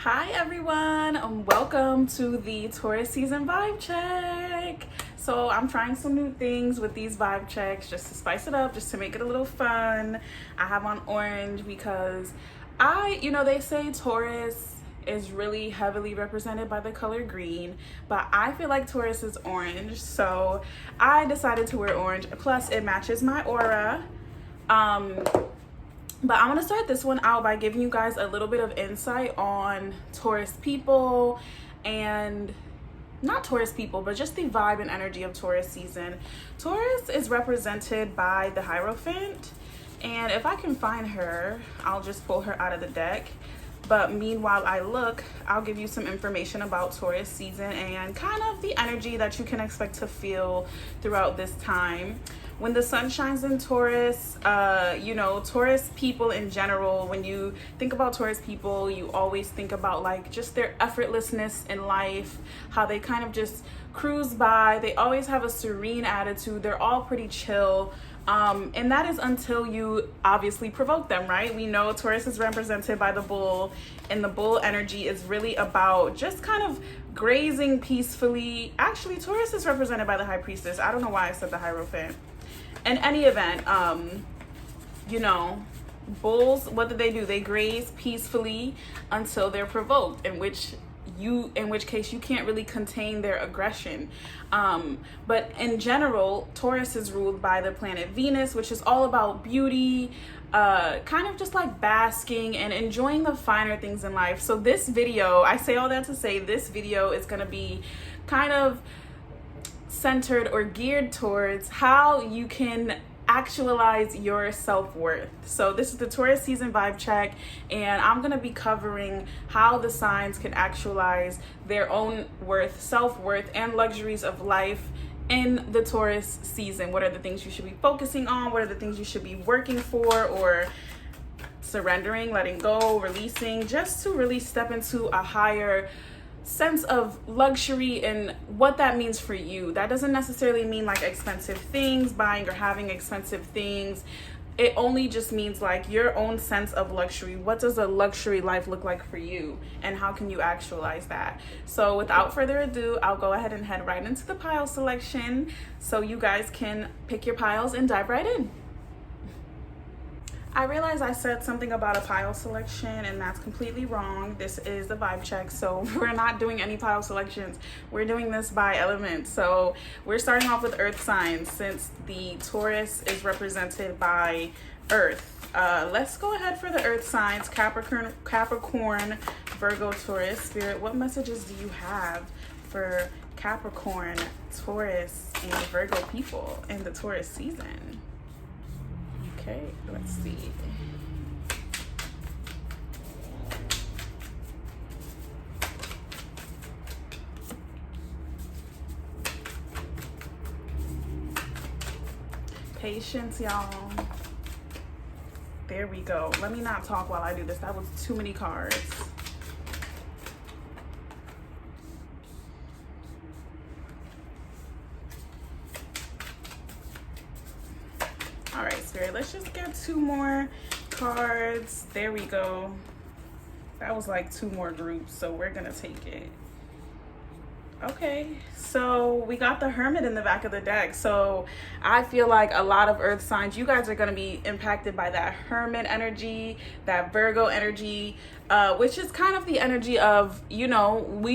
Hi everyone, welcome to the Taurus season vibe check. So I'm trying some new things with these vibe checks just to spice it up, just to make it a little fun. I have on orange because they say Taurus is really heavily represented by the color green, but I feel like Taurus is orange, so I decided to wear orange. Plus it matches my aura. But I'm going to start this one out by giving you guys a little bit of insight on Taurus people, and not Taurus people, but just the vibe and energy of Taurus season. Taurus is represented by the Hierophant, and if I can find her, I'll just pull her out of the deck. But meanwhile I'll give you some information about Taurus season and kind of the energy that you can expect to feel throughout this time. When the sun shines in Taurus, Taurus people in general, when you think about Taurus people, you always think about like just their effortlessness in life, how they kind of just cruise by. They always have a serene attitude. They're all pretty chill. And that is until you obviously provoke them, right? We know Taurus is represented by the bull, and the bull energy is really about just kind of grazing peacefully. Actually, Taurus is represented by the high priestess. I don't know why I said the Hierophant. In any event, bulls, what do? They graze peacefully until they're provoked, in which case you can't really contain their aggression. But in general, Taurus is ruled by the planet Venus, which is all about beauty, kind of just like basking and enjoying the finer things in life. So this video, I say all that to say, this video is going to be kind of centered or geared towards how you can actualize your self-worth. So this is the Taurus season vibe check, and I'm going to be covering how the signs can actualize their own worth, self-worth, and luxuries of life in the Taurus season. What are the things you should be focusing on? What are the things you should be working for or surrendering, letting go, releasing, just to really step into a higher sense of luxury and what that means for you. That doesn't necessarily mean like expensive things, buying or having expensive things. It only just means like your own sense of luxury. What does a luxury life look like for you, and how can you actualize that? So without further ado, I'll go ahead and head right into the pile selection so you guys can pick your piles and dive right in. I realize I said something about a pile selection, and that's completely wrong. This is the vibe check, so we're not doing any pile selections. We're doing this by element. So we're starting off with earth signs, since the Taurus is represented by earth. Let's go ahead for the earth signs. Capricorn, Virgo, Taurus. Spirit, what messages do you have for Capricorn, Taurus, and Virgo people in the Taurus season? Okay, let's see. Patience, y'all. There we go. Let me not talk while I do this. That was too many cards. All right, Spirit, let's just get two more cards. There we go. That was like two more groups, so we're gonna take it. Okay, so we got the Hermit in the back of the deck. So I feel like a lot of earth signs, you guys are gonna be impacted by that Hermit energy, that Virgo energy, which is kind of the energy of, we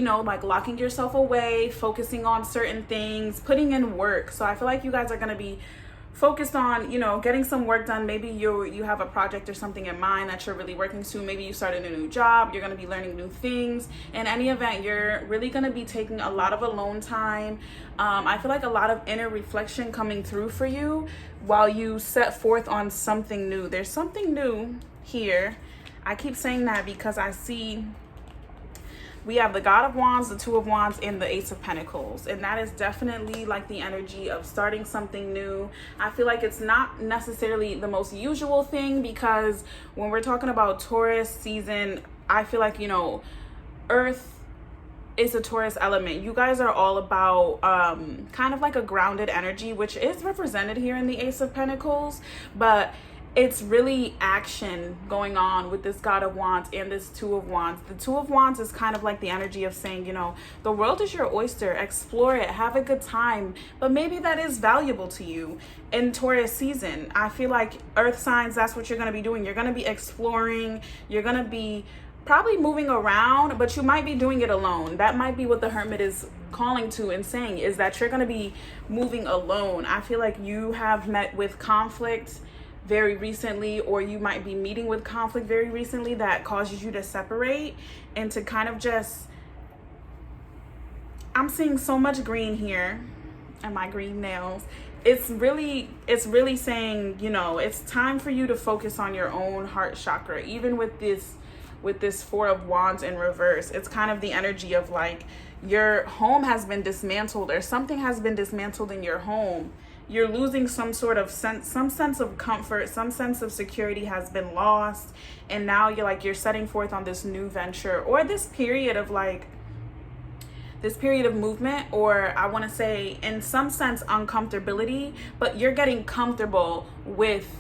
know like locking yourself away, focusing on certain things, putting in work. So I feel like you guys are gonna be focused on, getting some work done. Maybe you have a project or something in mind that you're really working to. Maybe you started a new job. You're going to be learning new things. In any event, you're really going to be taking a lot of alone time. I feel like a lot of inner reflection coming through for you while you set forth on something new. There's something new here. I keep saying that because I see we have the God of Wands, the Two of Wands, and the Ace of Pentacles. And that is definitely like the energy of starting something new. I feel like it's not necessarily the most usual thing, because when we're talking about Taurus season, I feel like, Earth is a Taurus element. You guys are all about kind of like a grounded energy, which is represented here in the Ace of Pentacles. But it's really action going on with this God of Wands and this Two of Wands. The Two of Wands is kind of like the energy of saying, you know, the world is your oyster, explore it, have a good time, but maybe that is valuable to you. In Taurus season, I feel like earth signs, that's what you're going to be doing. You're going to be exploring, you're going to be probably moving around, but you might be doing it alone. That might be what the Hermit is calling to and saying, is that you're going to be moving alone. I feel like you have met with conflict very recently, or you might be meeting with conflict very recently that causes you to separate and to kind of just, I'm seeing so much green here and my green nails. It's really saying, you know, it's time for you to focus on your own heart chakra. Even with this Four of Wands in reverse, it's kind of the energy of like your home has been dismantled, or something has been dismantled in your home. You're losing some sort of some sense of comfort, some sense of security has been lost, and now you're setting forth on this new venture, or this period of movement, or I want to say in some sense uncomfortability, but you're getting comfortable with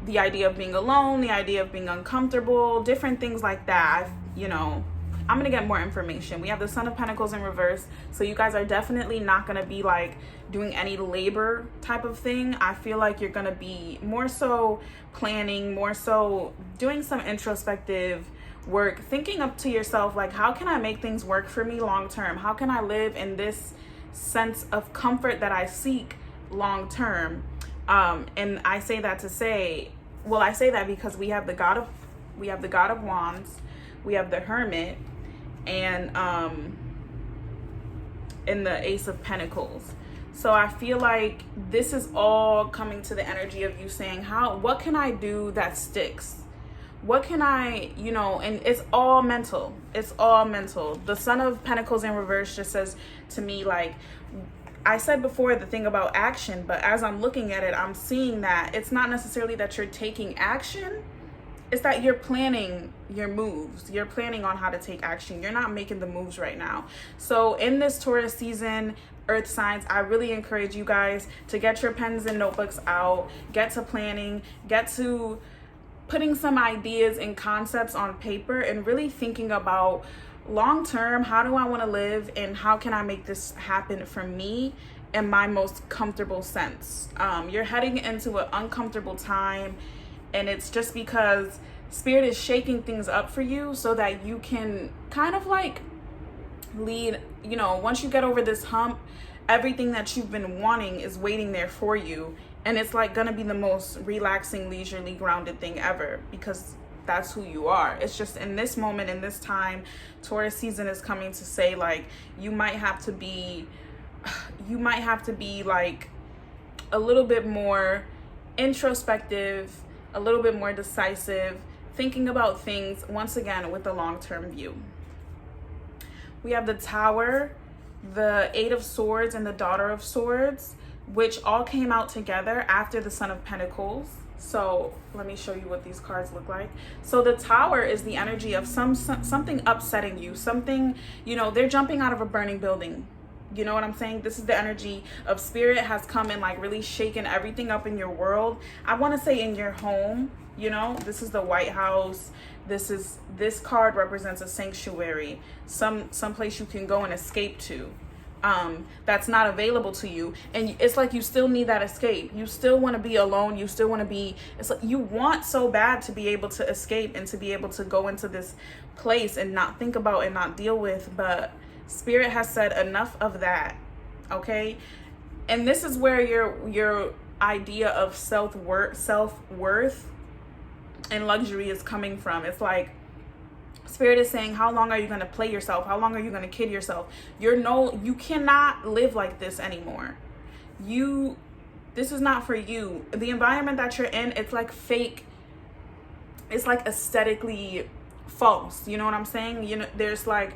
the idea of being alone, the idea of being uncomfortable, different things like that. You know, I'm gonna get more information. We have the Son of Pentacles in reverse, so you guys are definitely not gonna be like doing any labor type of thing. I feel like you're gonna be more so planning, more so doing some introspective work, thinking up to yourself, like, how can I make things work for me long term? How can I live in this sense of comfort that I seek long term? And I say that to say, well, I say that because we have the God of Wands, we have the Hermit, and the Ace of Pentacles. So I feel like this is all coming to the energy of you saying, what can I do that sticks? What can I, you know, and it's all mental. It's all mental. The Son of Pentacles in reverse just says to me, like, I said before the thing about action, but as I'm looking at it, I'm seeing that it's not necessarily that you're taking action. It's that you're planning your moves. You're planning on how to take action. You're not making the moves right now. So in this Taurus season, earth signs, I really encourage you guys to get your pens and notebooks out, get to planning, get to putting some ideas and concepts on paper, and really thinking about long term, how do I want to live, and how can I make this happen for me in my most comfortable sense. You're heading into an uncomfortable time, and it's just because Spirit is shaking things up for you so that you can kind of like lead, you know, once you get over this hump, everything that you've been wanting is waiting there for you. And it's like gonna be the most relaxing, leisurely, grounded thing ever, because that's who you are. It's just in this moment, in this time, Taurus season is coming to say, like, you might have to be like a little bit more introspective, a little bit more decisive, thinking about things once again with a long-term view. We have the Tower, the Eight of Swords, and the Daughter of Swords, which all came out together after the Son of Pentacles. So let me show you what these cards look like. So the Tower is the energy of something upsetting you, something, you know, they're jumping out of a burning building. You know what I'm saying? This is the energy of Spirit has come and like really shaken everything up in your world. I want to say in your home, you know, this is the White House. This card represents a sanctuary, some place you can go and escape to. That's not available to you, and it's like you still need that escape. You still want to be alone. You still want to be, it's like you want so bad to be able to escape and to be able to go into this place and not think about and not deal with, but Spirit has said enough of that. Okay, and this is where your idea of self-worth and luxury is coming from. It's like Spirit is saying, how long are you going to play yourself? How long are you going to kid yourself? You cannot live like this anymore. This is not for you. The environment that you're in, it's like fake. It's like aesthetically false. You know what I'm saying? You know, there's like,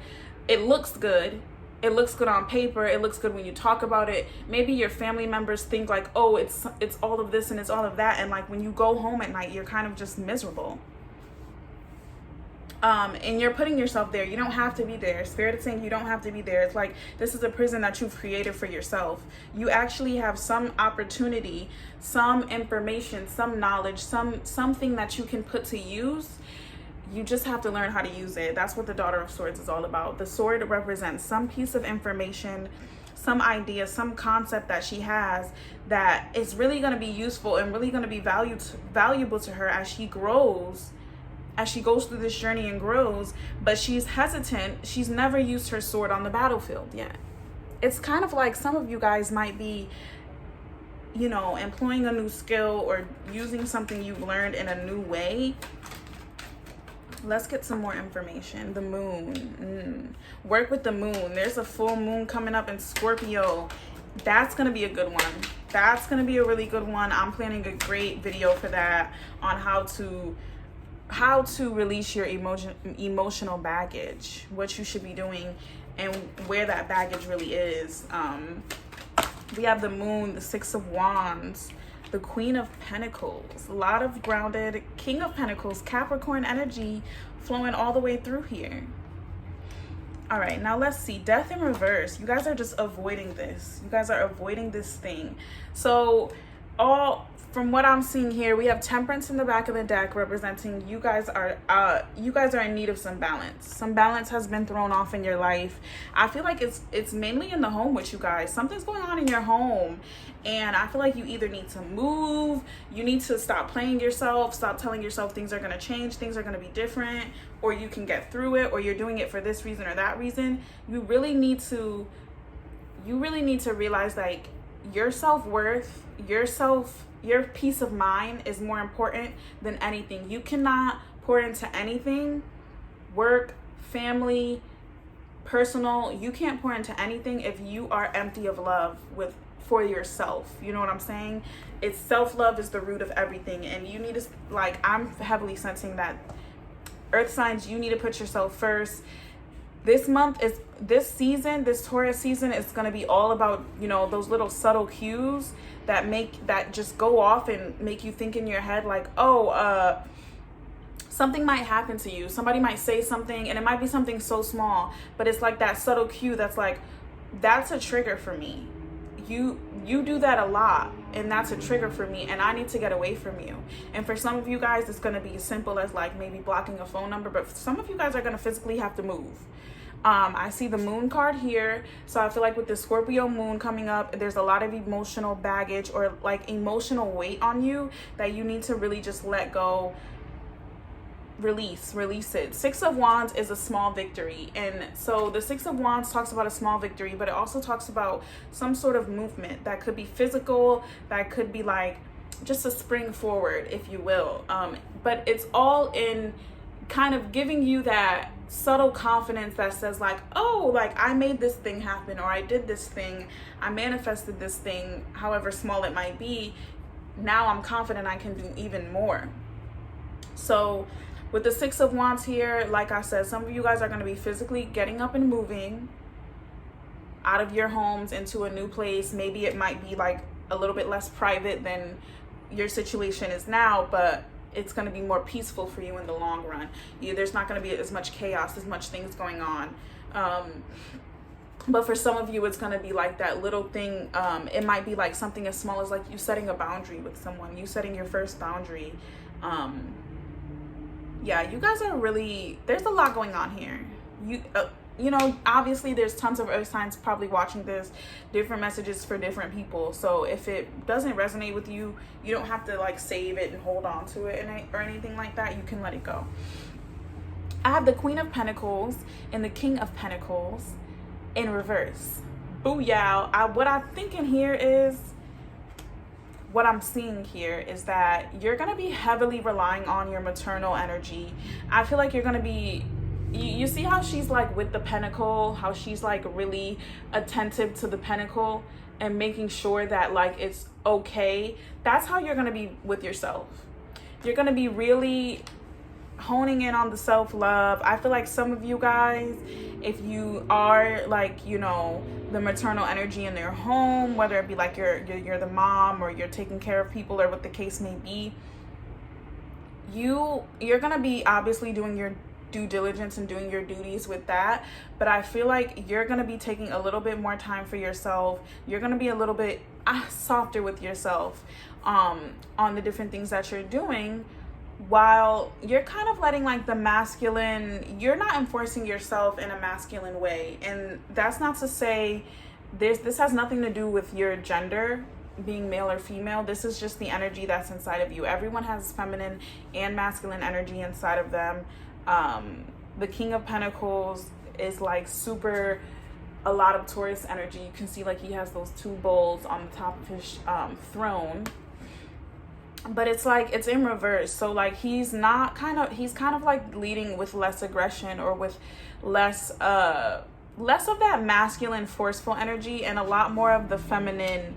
it looks good. It looks good on paper. It looks good when you talk about it. Maybe your family members think like, oh, it's all of this and it's all of that. And like when you go home at night, you're kind of just miserable. And you're putting yourself there. You don't have to be there. Spirit is saying you don't have to be there. It's like this is a prison that you've created for yourself. You actually have some opportunity, some information, some knowledge, something that you can put to use. You just have to learn how to use it. That's what the Daughter of Swords is all about. The sword represents some piece of information, some idea, some concept that she has that is really going to be useful and really going to be valuable to her as she grows, as she goes through this journey and grows. But she's hesitant. She's never used her sword on the battlefield yet. It's kind of like some of you guys might be, you know, employing a new skill or using something you've learned in a new way. Let's get some more information. The moon. Work with the moon. There's a full moon coming up in Scorpio. That's going to be a good one. That's going to be a really good one. I'm planning a great video for that on how to release your emotional baggage, what you should be doing, and where that baggage really is. We have the moon, the Six of Wands, the Queen of Pentacles, a lot of grounded King of Pentacles, Capricorn energy flowing all the way through here. All right, now let's see. Death in reverse. You guys are just avoiding this. You guys are avoiding this thing. So from what I'm seeing here, we have Temperance in the back of the deck, representing you guys are in need of some balance. Some balance has been thrown off in your life. I feel like it's mainly in the home with you guys. Something's going on in your home, and I feel like you either need to move, you need to stop playing yourself, stop telling yourself things are going to change, things are going to be different, or you can get through it, or you're doing it for this reason or that reason. You really need to realize, like, your self-worth, your peace of mind is more important than anything. You cannot pour into anything, work, family, personal. You can't pour into anything if you are empty of love for yourself. You know what I'm saying? It's self-love is the root of everything. And you need to, like, I'm heavily sensing that earth signs, you need to put yourself first. This Taurus season is going to be all about, you know, those little subtle cues that just go off and make you think in your head like, something might happen to you. Somebody might say something, and it might be something so small, but it's like that subtle cue that's like, that's a trigger for me. You do that a lot, and that's a trigger for me, and I need to get away from you. And for some of you guys, it's going to be as simple as like maybe blocking a phone number, but some of you guys are going to physically have to move. I see the moon card here. So I feel like with the Scorpio moon coming up, there's a lot of emotional baggage or like emotional weight on you that you need to really just let go, release it. Six of Wands is a small victory. And so the Six of Wands talks about a small victory, but it also talks about some sort of movement that could be physical, that could be like just a spring forward, if you will. But it's all in kind of giving you that subtle confidence that says like, oh, like I made this thing happen, or I did this thing, I manifested this thing, however small it might be. Now I'm confident I can do even more. So with the Six of Wands here, like I said, some of you guys are going to be physically getting up and moving out of your homes into a new place. Maybe it might be like a little bit less private than your situation is now, but it's going to be more peaceful for you in the long run. There's not going to be as much chaos, as much things going on. But for some of you, it's going to be like that little thing. It might be like something as small as like you setting a boundary with someone, you setting your first boundary. Yeah, you guys are really, there's a lot going on here. You know, obviously there's tons of earth signs probably watching this, different messages for different people. So if it doesn't resonate with you, you don't have to like save it and hold on to it or anything like that. You can let it go. I have the Queen of Pentacles and the King of Pentacles in reverse. Booyah. What I'm thinking here is, what I'm seeing here is that you're going to be heavily relying on your maternal energy. I feel like you're going to be, you see how she's like with the pentacle, how she's like really attentive to the pentacle and making sure that like it's okay. That's how you're going to be with yourself. You're going to be really honing in on the self-love. I feel like some of you guys, if you are like, you know, the maternal energy in their home, whether it be like you're the mom or you're taking care of people or what the case may be, you're going to be obviously doing your due diligence and doing your duties with that. But I feel like you're going to be taking a little bit more time for yourself. You're going to be a little bit softer with yourself on the different things that you're doing, while you're kind of letting like the masculine, you're not enforcing yourself in a masculine way. And that's not to say this has nothing to do with your gender, being male or female. This is just the energy that's inside of you. Everyone has feminine and masculine energy inside of them. The King of Pentacles is like super, a lot of Taurus energy. You can see like he has those two bowls on the top of his throne, but it's like it's in reverse. So like he's kind of like leading with less aggression, or with less of that masculine forceful energy, and a lot more of the feminine,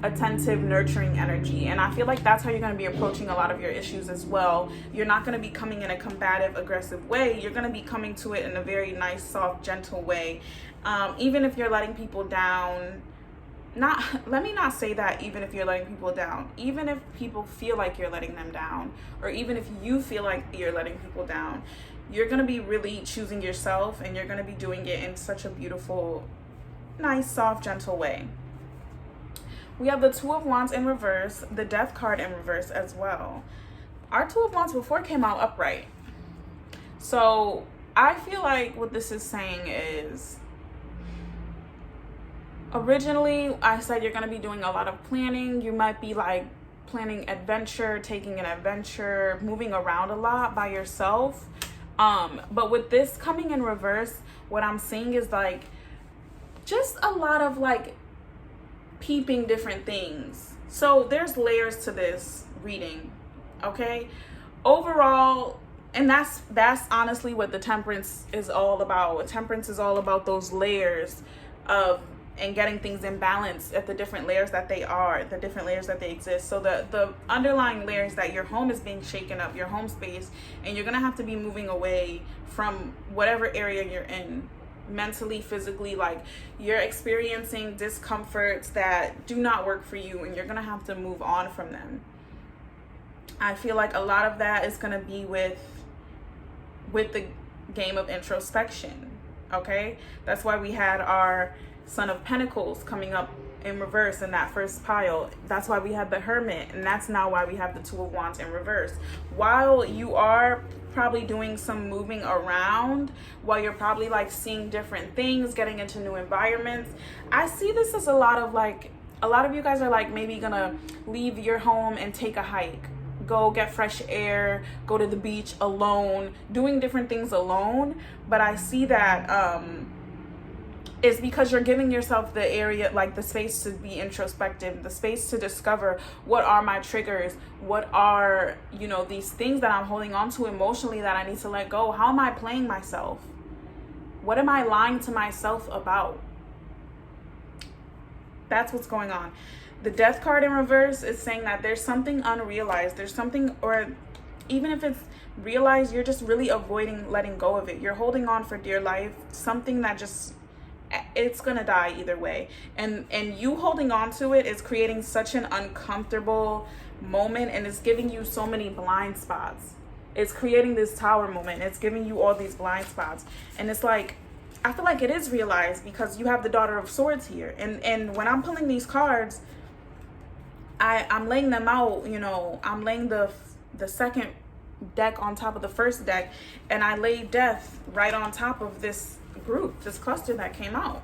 attentive, nurturing energy. And I feel like that's how you're going to be approaching a lot of your issues as well. You're not going to be coming in a combative, aggressive way. You're going to be coming to it in a very nice, soft, gentle way. Even if you're letting people down, let me not say that even if you're letting people down, even if people feel like you're letting them down, or even if you feel like you're letting people down, you're going to be really choosing yourself, and you're going to be doing it in such a beautiful, nice, soft, gentle way. We have the Two of Wands in reverse, the Death card in reverse as well. Our Two of Wands before came out upright. So I feel like what this is saying is, originally I said you're going to be doing a lot of planning. You might be like planning adventure, taking an adventure, moving around a lot by yourself. But with this coming in reverse, what I'm seeing is like just a lot of like peeping different things. So there's layers to this reading, okay? Overall, and that's honestly what the Temperance is all about. Temperance is all about those layers of, and getting things in balance at the different layers that they are, the different layers that they exist. So the underlying layers that your home is being shaken up, your home space, and you're going to have to be moving away from whatever area you're in, mentally, physically. Like you're experiencing discomforts that do not work for you, and you're going to have to move on from them. I feel like a lot of that is going to be with the game of introspection, okay? That's why we had our Son of Pentacles coming up in reverse in that first pile. That's why we had the Hermit, and that's now why we have the Two of Wands in reverse. While you are probably doing some moving around, while you're probably like seeing different things, getting into new environments, I see this as a lot of you guys are like maybe gonna leave your home and take a hike, go get fresh air, go to the beach alone, doing different things alone. But I see that it's because you're giving yourself the area, like the space to be introspective, the space to discover what are my triggers, what are, these things that I'm holding on to emotionally that I need to let go. How am I playing myself? What am I lying to myself about? That's what's going on. The Death card in reverse is saying that there's something unrealized. There's something, or even if it's realized, you're just really avoiding letting go of it. You're holding on for dear life, something that just, it's gonna die either way, and you holding on to it is creating such an uncomfortable moment, and it's giving you so many blind spots. It's creating this tower moment. It's giving you all these blind spots, and it's like, I feel like it is realized because you have the Daughter of Swords here, and when I'm pulling these cards, I'm laying them out. I'm laying the second deck on top of the first deck, and I laid Death right on top of this group, this cluster that came out.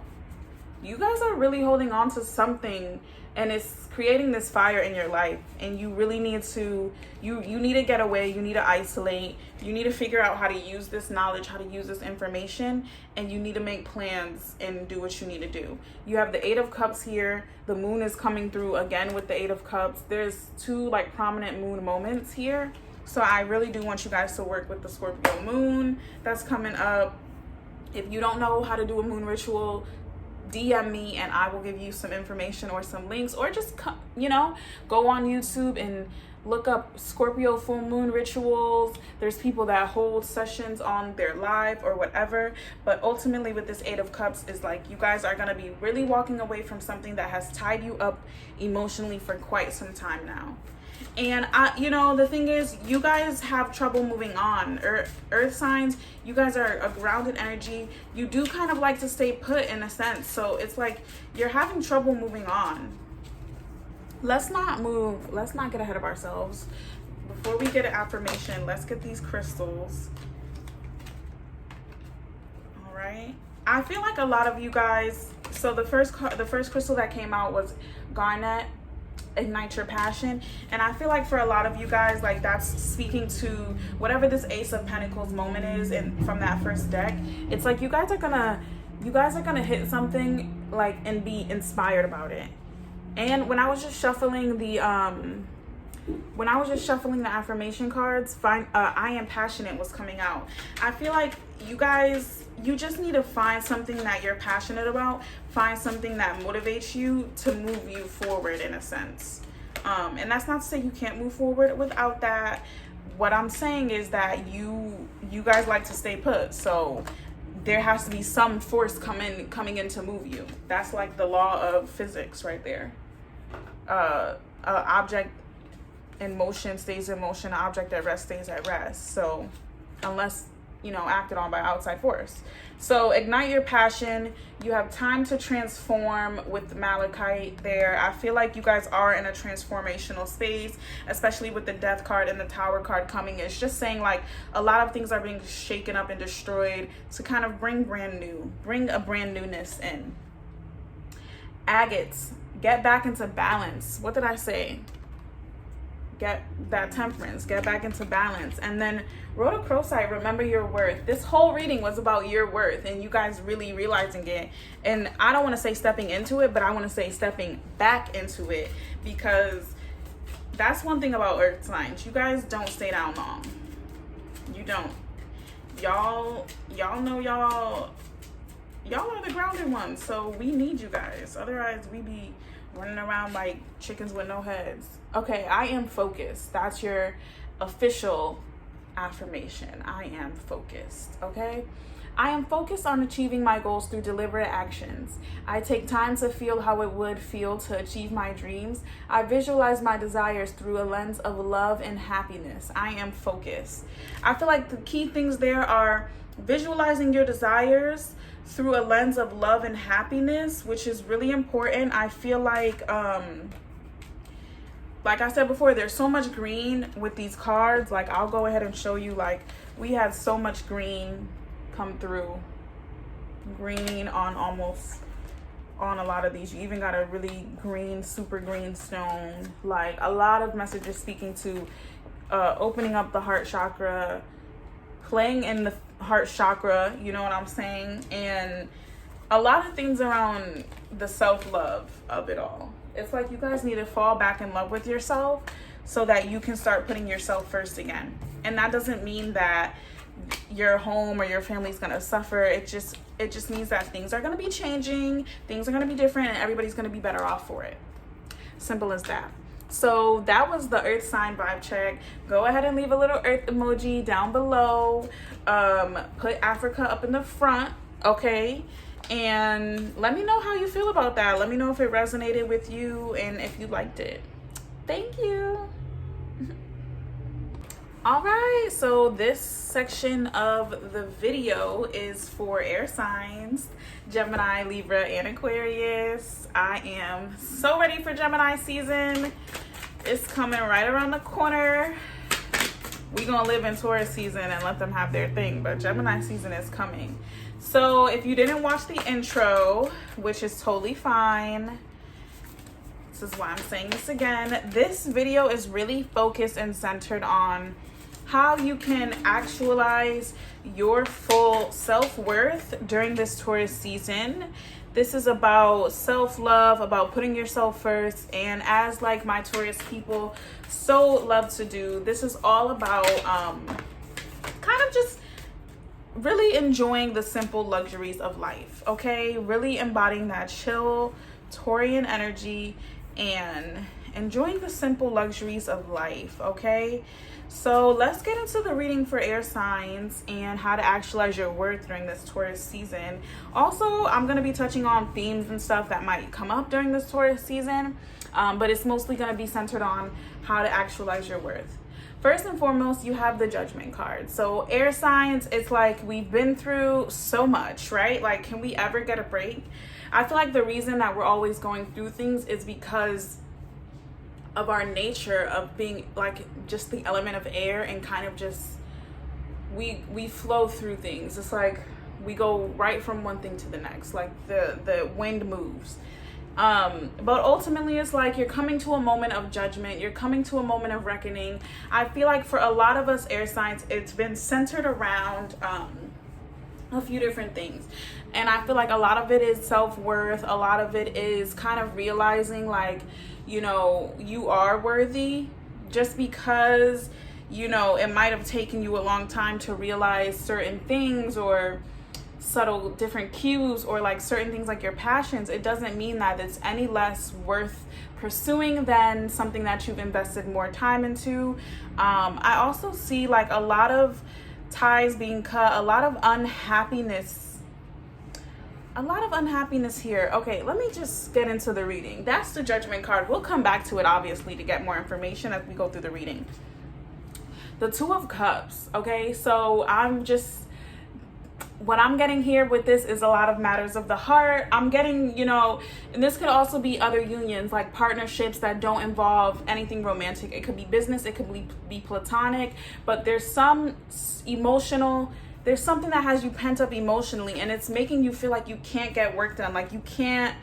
You guys are really holding on to something, and it's creating this fire in your life, and you really need to you need to get away. You need to isolate. You need to figure out how to use this knowledge, how to use this information, and you need to make plans and do what you need to do. You have the Eight of Cups here. The moon is coming through again with the Eight of Cups. There's two like prominent moon moments here, so I really do want you guys to work with the Scorpio moon that's coming up. If you don't know how to do a moon ritual, DM me and I will give you some information or some links, or just go on YouTube and look up Scorpio full moon rituals. There's people that hold sessions on their live or whatever. But ultimately with this Eight of Cups is like, you guys are going to be really walking away from something that has tied you up emotionally for quite some time now. And the thing is, you guys have trouble moving on. Earth signs, you guys are a grounded energy. You do kind of like to stay put in a sense. So it's like you're having trouble moving on. Let's not get ahead of ourselves. Before we get an affirmation, let's get these crystals. All right. I feel like a lot of you guys, so the first crystal that came out was garnet, ignite your passion. And I feel like for a lot of you guys, like that's speaking to whatever this Ace of Pentacles moment is, and from that first deck, it's like you guys are gonna hit something like and be inspired about it. And when I was just shuffling the affirmation cards, I am passionate was coming out. I feel like you guys, you just need to find something that you're passionate about. Find something that motivates you to move you forward in a sense. And that's not to say you can't move forward without that. What I'm saying is that you guys like to stay put. So there has to be some force coming in to move you. That's like the law of physics right there. Object in motion stays in motion. An object at rest stays at rest. So unless acted on by outside force. So ignite your passion. You have time to transform with the malachite there. I feel like you guys are in a transformational space, especially with the death card and the tower card coming. It's just saying like a lot of things are being shaken up and destroyed to kind of bring a brand newness in. Agates, get back into balance. What did I say? Get that temperance, get back into balance. And then rhodochrosite, remember your worth. This whole reading was about your worth and you guys really realizing it. And I don't want to say stepping into it, but I want to say stepping back into it, because that's one thing about earth signs. You guys don't stay down long. You don't. Y'all know y'all are the grounded ones, so we need you guys. Otherwise we be running around like chickens with no heads. Okay, I am focused. That's your official affirmation. I am focused, okay? I am focused on achieving my goals through deliberate actions. I take time to feel how it would feel to achieve my dreams. I visualize my desires through a lens of love and happiness. I am focused. I feel like the key things there are visualizing your desires through a lens of love and happiness, which is really important. I feel like I said before, there's so much green with these cards. Like I'll go ahead and show you, like we had so much green come through. Green on a lot of these. You even got a really green, super green stone. Like a lot of messages speaking to opening up the heart chakra, playing in the heart chakra, you know what I'm saying? And a lot of things around the self-love of it all. It's like you guys need to fall back in love with yourself so that you can start putting yourself first again. And that doesn't mean that your home or your family's gonna suffer. It just means that things are gonna be changing, things are gonna be different, and everybody's gonna be better off for it. Simple as that. So that was the earth sign vibe check. Go ahead and leave a little earth emoji down below. Put Africa up in the front, okay? And let me know how you feel about that. Let me know if it resonated with you and if you liked it. Thank you. All right, so this section of the video is for air signs, Gemini, Libra, and Aquarius. I am so ready for Gemini season. It's coming right around the corner. We're gonna live in Taurus season and let them have their thing, but Gemini season is coming. So if you didn't watch the intro, which is totally fine, this is why I'm saying this again. This video is really focused and centered on how you can actualize your full self-worth during this Taurus season. This is about self-love, about putting yourself first, and as like my Taurus people so love to do, this is all about kind of just really enjoying the simple luxuries of life, okay? Really embodying that chill Taurian energy and enjoying the simple luxuries of life, okay? So let's get into the reading for air signs and how to actualize your worth during this Taurus season. Also, I'm going to be touching on themes and stuff that might come up during this Taurus season, but it's mostly going to be centered on how to actualize your worth. First and foremost, you have the Judgment card. So air signs, it's like we've been through so much, right? Like, can we ever get a break? I feel like the reason that we're always going through things is because of our nature of being like just the element of air, and kind of just we flow through things. It's like we go right from one thing to the next, like the wind moves. But ultimately it's like you're coming to a moment of judgment, you're coming to a moment of reckoning. I feel like for a lot of us air signs, it's been centered around a few different things, and I feel like a lot of it is self-worth. A lot of it is kind of realizing, like, you know, you are worthy, just because, you know, it might have taken you a long time to realize certain things, or subtle different cues, or like certain things like your passions. It doesn't mean that it's any less worth pursuing than something that you've invested more time into. I also see like a lot of ties being cut, a lot of unhappiness here. Okay, let me just get into the reading. That's the Judgment card. We'll come back to it, obviously, to get more information as we go through the reading. The Two of Cups. Okay, so what I'm getting here with this is a lot of matters of the heart. I'm getting, you know, and this could also be other unions, like partnerships that don't involve anything romantic. It could be business, it could be platonic, but there's some there's something that has you pent up emotionally, and it's making you feel like you can't get work done, like you can't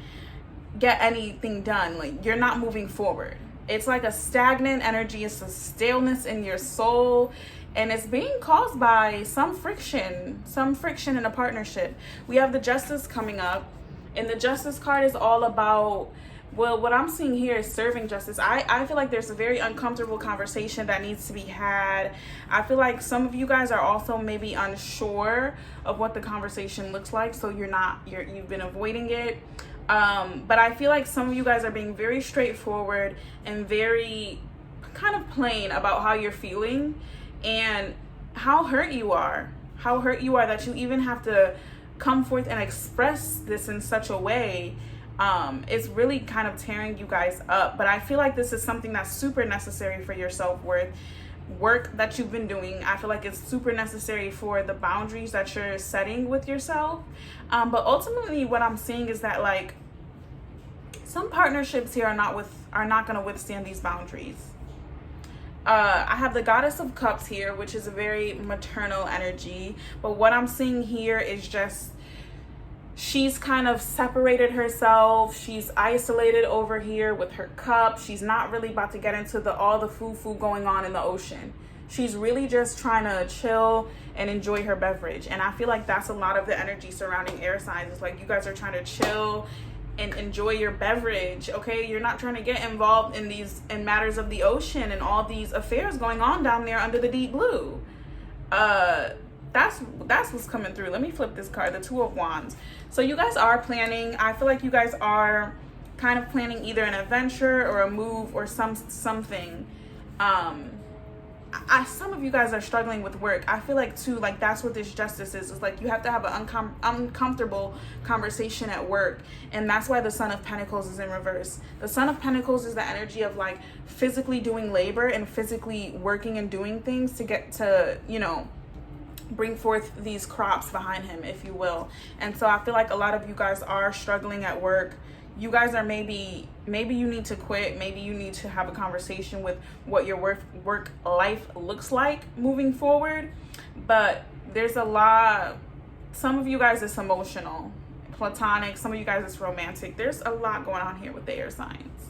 get anything done, like you're not moving forward. It's like a stagnant energy, it's a staleness in your soul, and it's being caused by some friction in a partnership. We have the Justice coming up, and the Justice card is all about, well, what I'm seeing here is serving justice. I feel like there's a very uncomfortable conversation that needs to be had. I feel like some of you guys are also maybe unsure of what the conversation looks like, so you've been avoiding it. But I feel like some of you guys are being very straightforward and very kind of plain about how you're feeling and how hurt you are that you even have to come forth and express this in such a way. It's really kind of tearing you guys up, but I feel like this is something that's super necessary for your self-worth work that you've been doing. I feel like it's super necessary for the boundaries that you're setting with yourself. But ultimately what I'm seeing is that, like, some partnerships here are not going to withstand these boundaries. I have the Goddess of Cups here, which is a very maternal energy, but what I'm seeing here is just she's kind of separated herself. She's isolated over here with her cup. She's not really about to get into all the foo-foo going on in the ocean. She's really just trying to chill and enjoy her beverage. And I feel like that's a lot of the energy surrounding air signs. It's like you guys are trying to chill and enjoy your beverage, okay? You're not trying to get involved in matters of the ocean and all these affairs going on down there under the deep blue. That's what's coming through. Let me flip this card, the Two of Wands. So you guys are planning. I feel like you guys are kind of planning either an adventure or a move or something. Some of you guys are struggling with work. I feel like too, like that's what this Justice is. It's like you have to have an uncomfortable conversation at work, and that's why the Son of Pentacles is in reverse. The Son of Pentacles is the energy of like physically doing labor and physically working and doing things to get to, you know, bring forth these crops behind him, if you will. And so I feel like a lot of you guys are struggling at work. You guys are maybe you need to quit. Maybe you need to have a conversation with what your work life looks like moving forward. But there's a lot. Some of you guys is emotional, platonic. Some of you guys is romantic. There's a lot going on here with the air signs.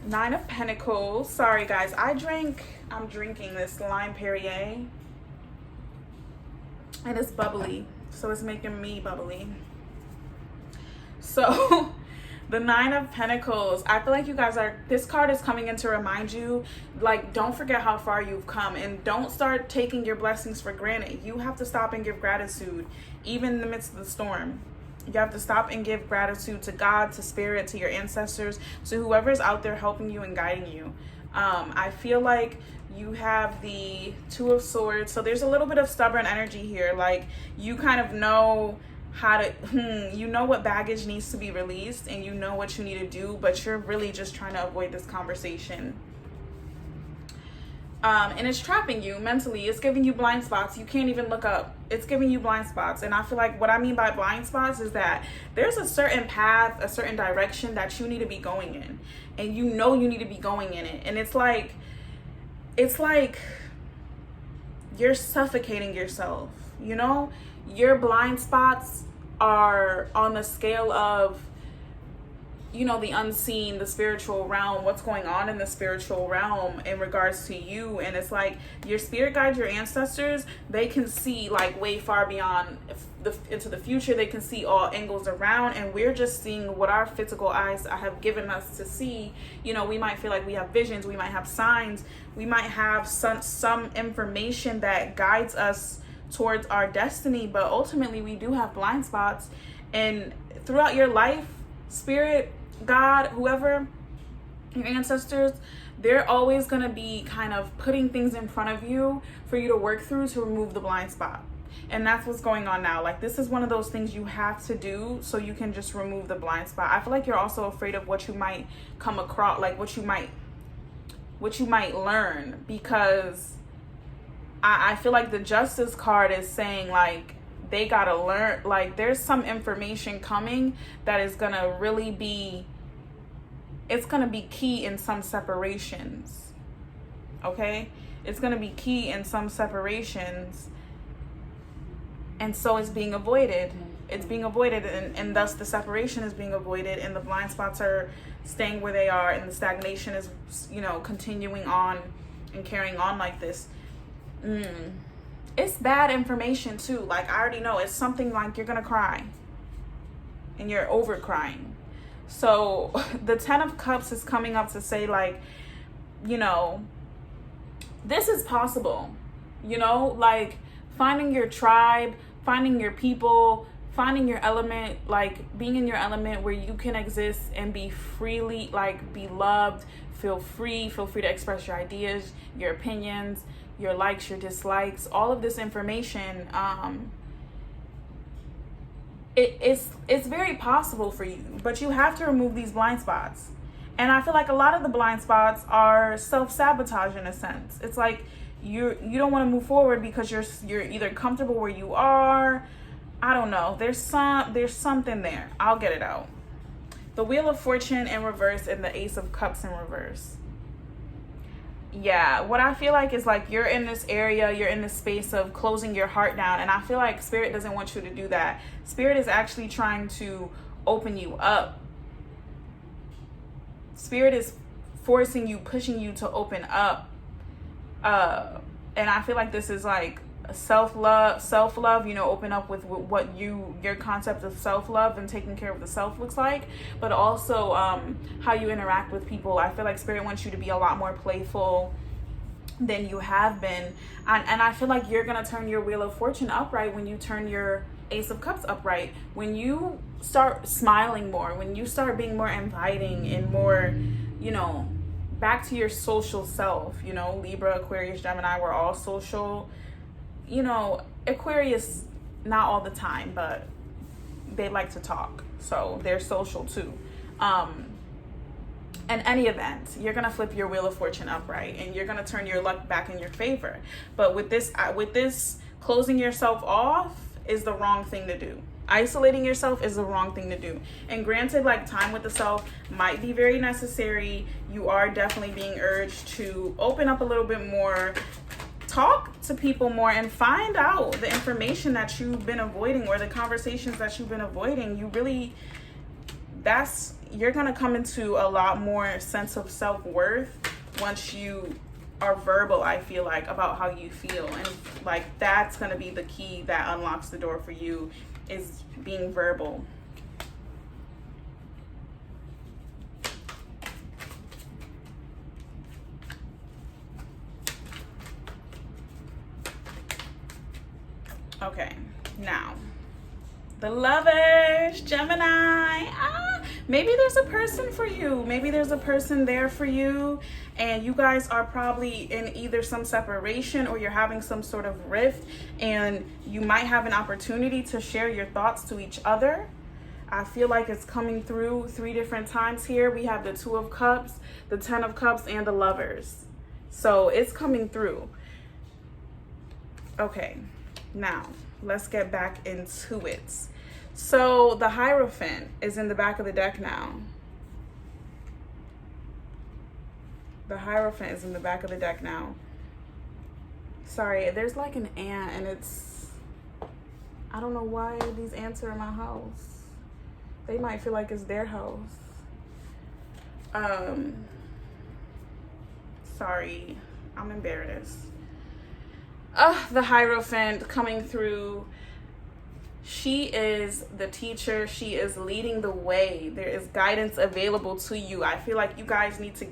Nine of Pentacles. Sorry guys, I'm drinking this lime Perrier, and it's bubbly, so it's making me bubbly. So the Nine of Pentacles, I feel like you guys this card is coming in to remind you, like, don't forget how far you've come, and don't start taking your blessings for granted. You have to stop and give gratitude even in the midst of the storm. You have to stop and give gratitude to God, to spirit, to your ancestors, to whoever's out there helping you and guiding you. I feel like you have the Two of Swords. So there's a little bit of stubborn energy here. Like, you kind of know how to, you know what baggage needs to be released, and you know what you need to do, but you're really just trying to avoid this conversation. And it's trapping you mentally. It's giving you blind spots. You can't even look up. It's giving you blind spots. And I feel like what I mean by blind spots is that there's a certain path, a certain direction that you need to be going in. And you know you need to be going in it. And it's like you're suffocating yourself, you know? Your blind spots are on the scale of, you know, the unseen, the spiritual realm, what's going on in the spiritual realm in regards to you. And it's like your spirit guides, your ancestors, they can see like way far beyond into the future. They can see all angles around, and we're just seeing what our physical eyes have given us to see. You know, we might feel like we have visions, we might have signs, we might have some information that guides us towards our destiny, but ultimately we do have blind spots. And throughout your life, spirit, God, whoever, your ancestors, they're always going to be kind of putting things in front of you for you to work through to remove the blind spot. And that's what's going on now. Like, this is one of those things you have to do so you can just remove the blind spot. I feel like you're also afraid of what you might come across, like what you might learn, because I feel like the Justice card is saying like they gotta learn, like there's some information coming that is gonna really be, it's gonna be key in some separations. Okay, it's gonna be key in some separations, and so it's being avoided. It's being avoided, and thus the separation is being avoided, and the blind spots are staying where they are, and the stagnation is, you know, continuing on and carrying on like this. It's bad information too. Like, I already know it's something like you're gonna cry and you're over crying. So the 10 of Cups is coming up to say, like, you know, this is possible, you know, like finding your tribe, finding your people, finding your element, like being in your element where you can exist and be freely, like be loved, feel free to express your ideas, your opinions, your likes, your dislikes, all of this information. It's very possible for you, but you have to remove these blind spots. And I feel like a lot of the blind spots are self-sabotage in a sense. It's like you don't want to move forward because you're either comfortable where you are. I don't know. There's something there. I'll get it out. The Wheel of Fortune in reverse and the Ace of Cups in reverse. Yeah, what I feel like is like you're in this area, you're in this space of closing your heart down, and I feel like Spirit doesn't want you to do that. Spirit is actually trying to open you up. Spirit is forcing you, pushing you to open up. And I feel like this is like self-love, you know, open up with what your concept of self-love and taking care of the self looks like, but also how you interact with people. I feel like Spirit wants you to be a lot more playful than you have been, and I feel like you're gonna turn your Wheel of Fortune upright when you turn your Ace of Cups upright, when you start smiling more, when you start being more inviting and more, you know, back to your social self. You know, Libra, Aquarius, Gemini, we're all social. You know, Aquarius, not all the time, but they like to talk, so they're social too. In any event, you're gonna flip your Wheel of Fortune upright, and you're gonna turn your luck back in your favor. But with this closing yourself off is the wrong thing to do. Isolating yourself is the wrong thing to do. And granted, like, time with the self might be very necessary. You are definitely being urged to open up a little bit more, talk to people more, and find out the information that you've been avoiding, or the conversations that you've been avoiding. You're gonna come into a lot more sense of self-worth once you are verbal, I feel like, about how you feel. And like, that's gonna be the key that unlocks the door for you, is being verbal. Okay, now The Lovers, Gemini. Maybe there's a person for you. Maybe there's a person there for you, and you guys are probably in either some separation or you're having some sort of rift, and you might have an opportunity to share your thoughts to each other. I feel like it's coming through 3 different times here. We have the 2 of Cups, the 10 of Cups, and the Lovers. So it's coming through. Okay, now let's get back into it. So the Hierophant is in the back of the deck now. The Hierophant is in the back of the deck now. Sorry, there's like an ant, and I don't know why these ants are in my house. They might feel like it's their house. Sorry, I'm embarrassed. The Hierophant coming through. She is the teacher. She is leading the way. There is guidance available to you. I feel like you guys need to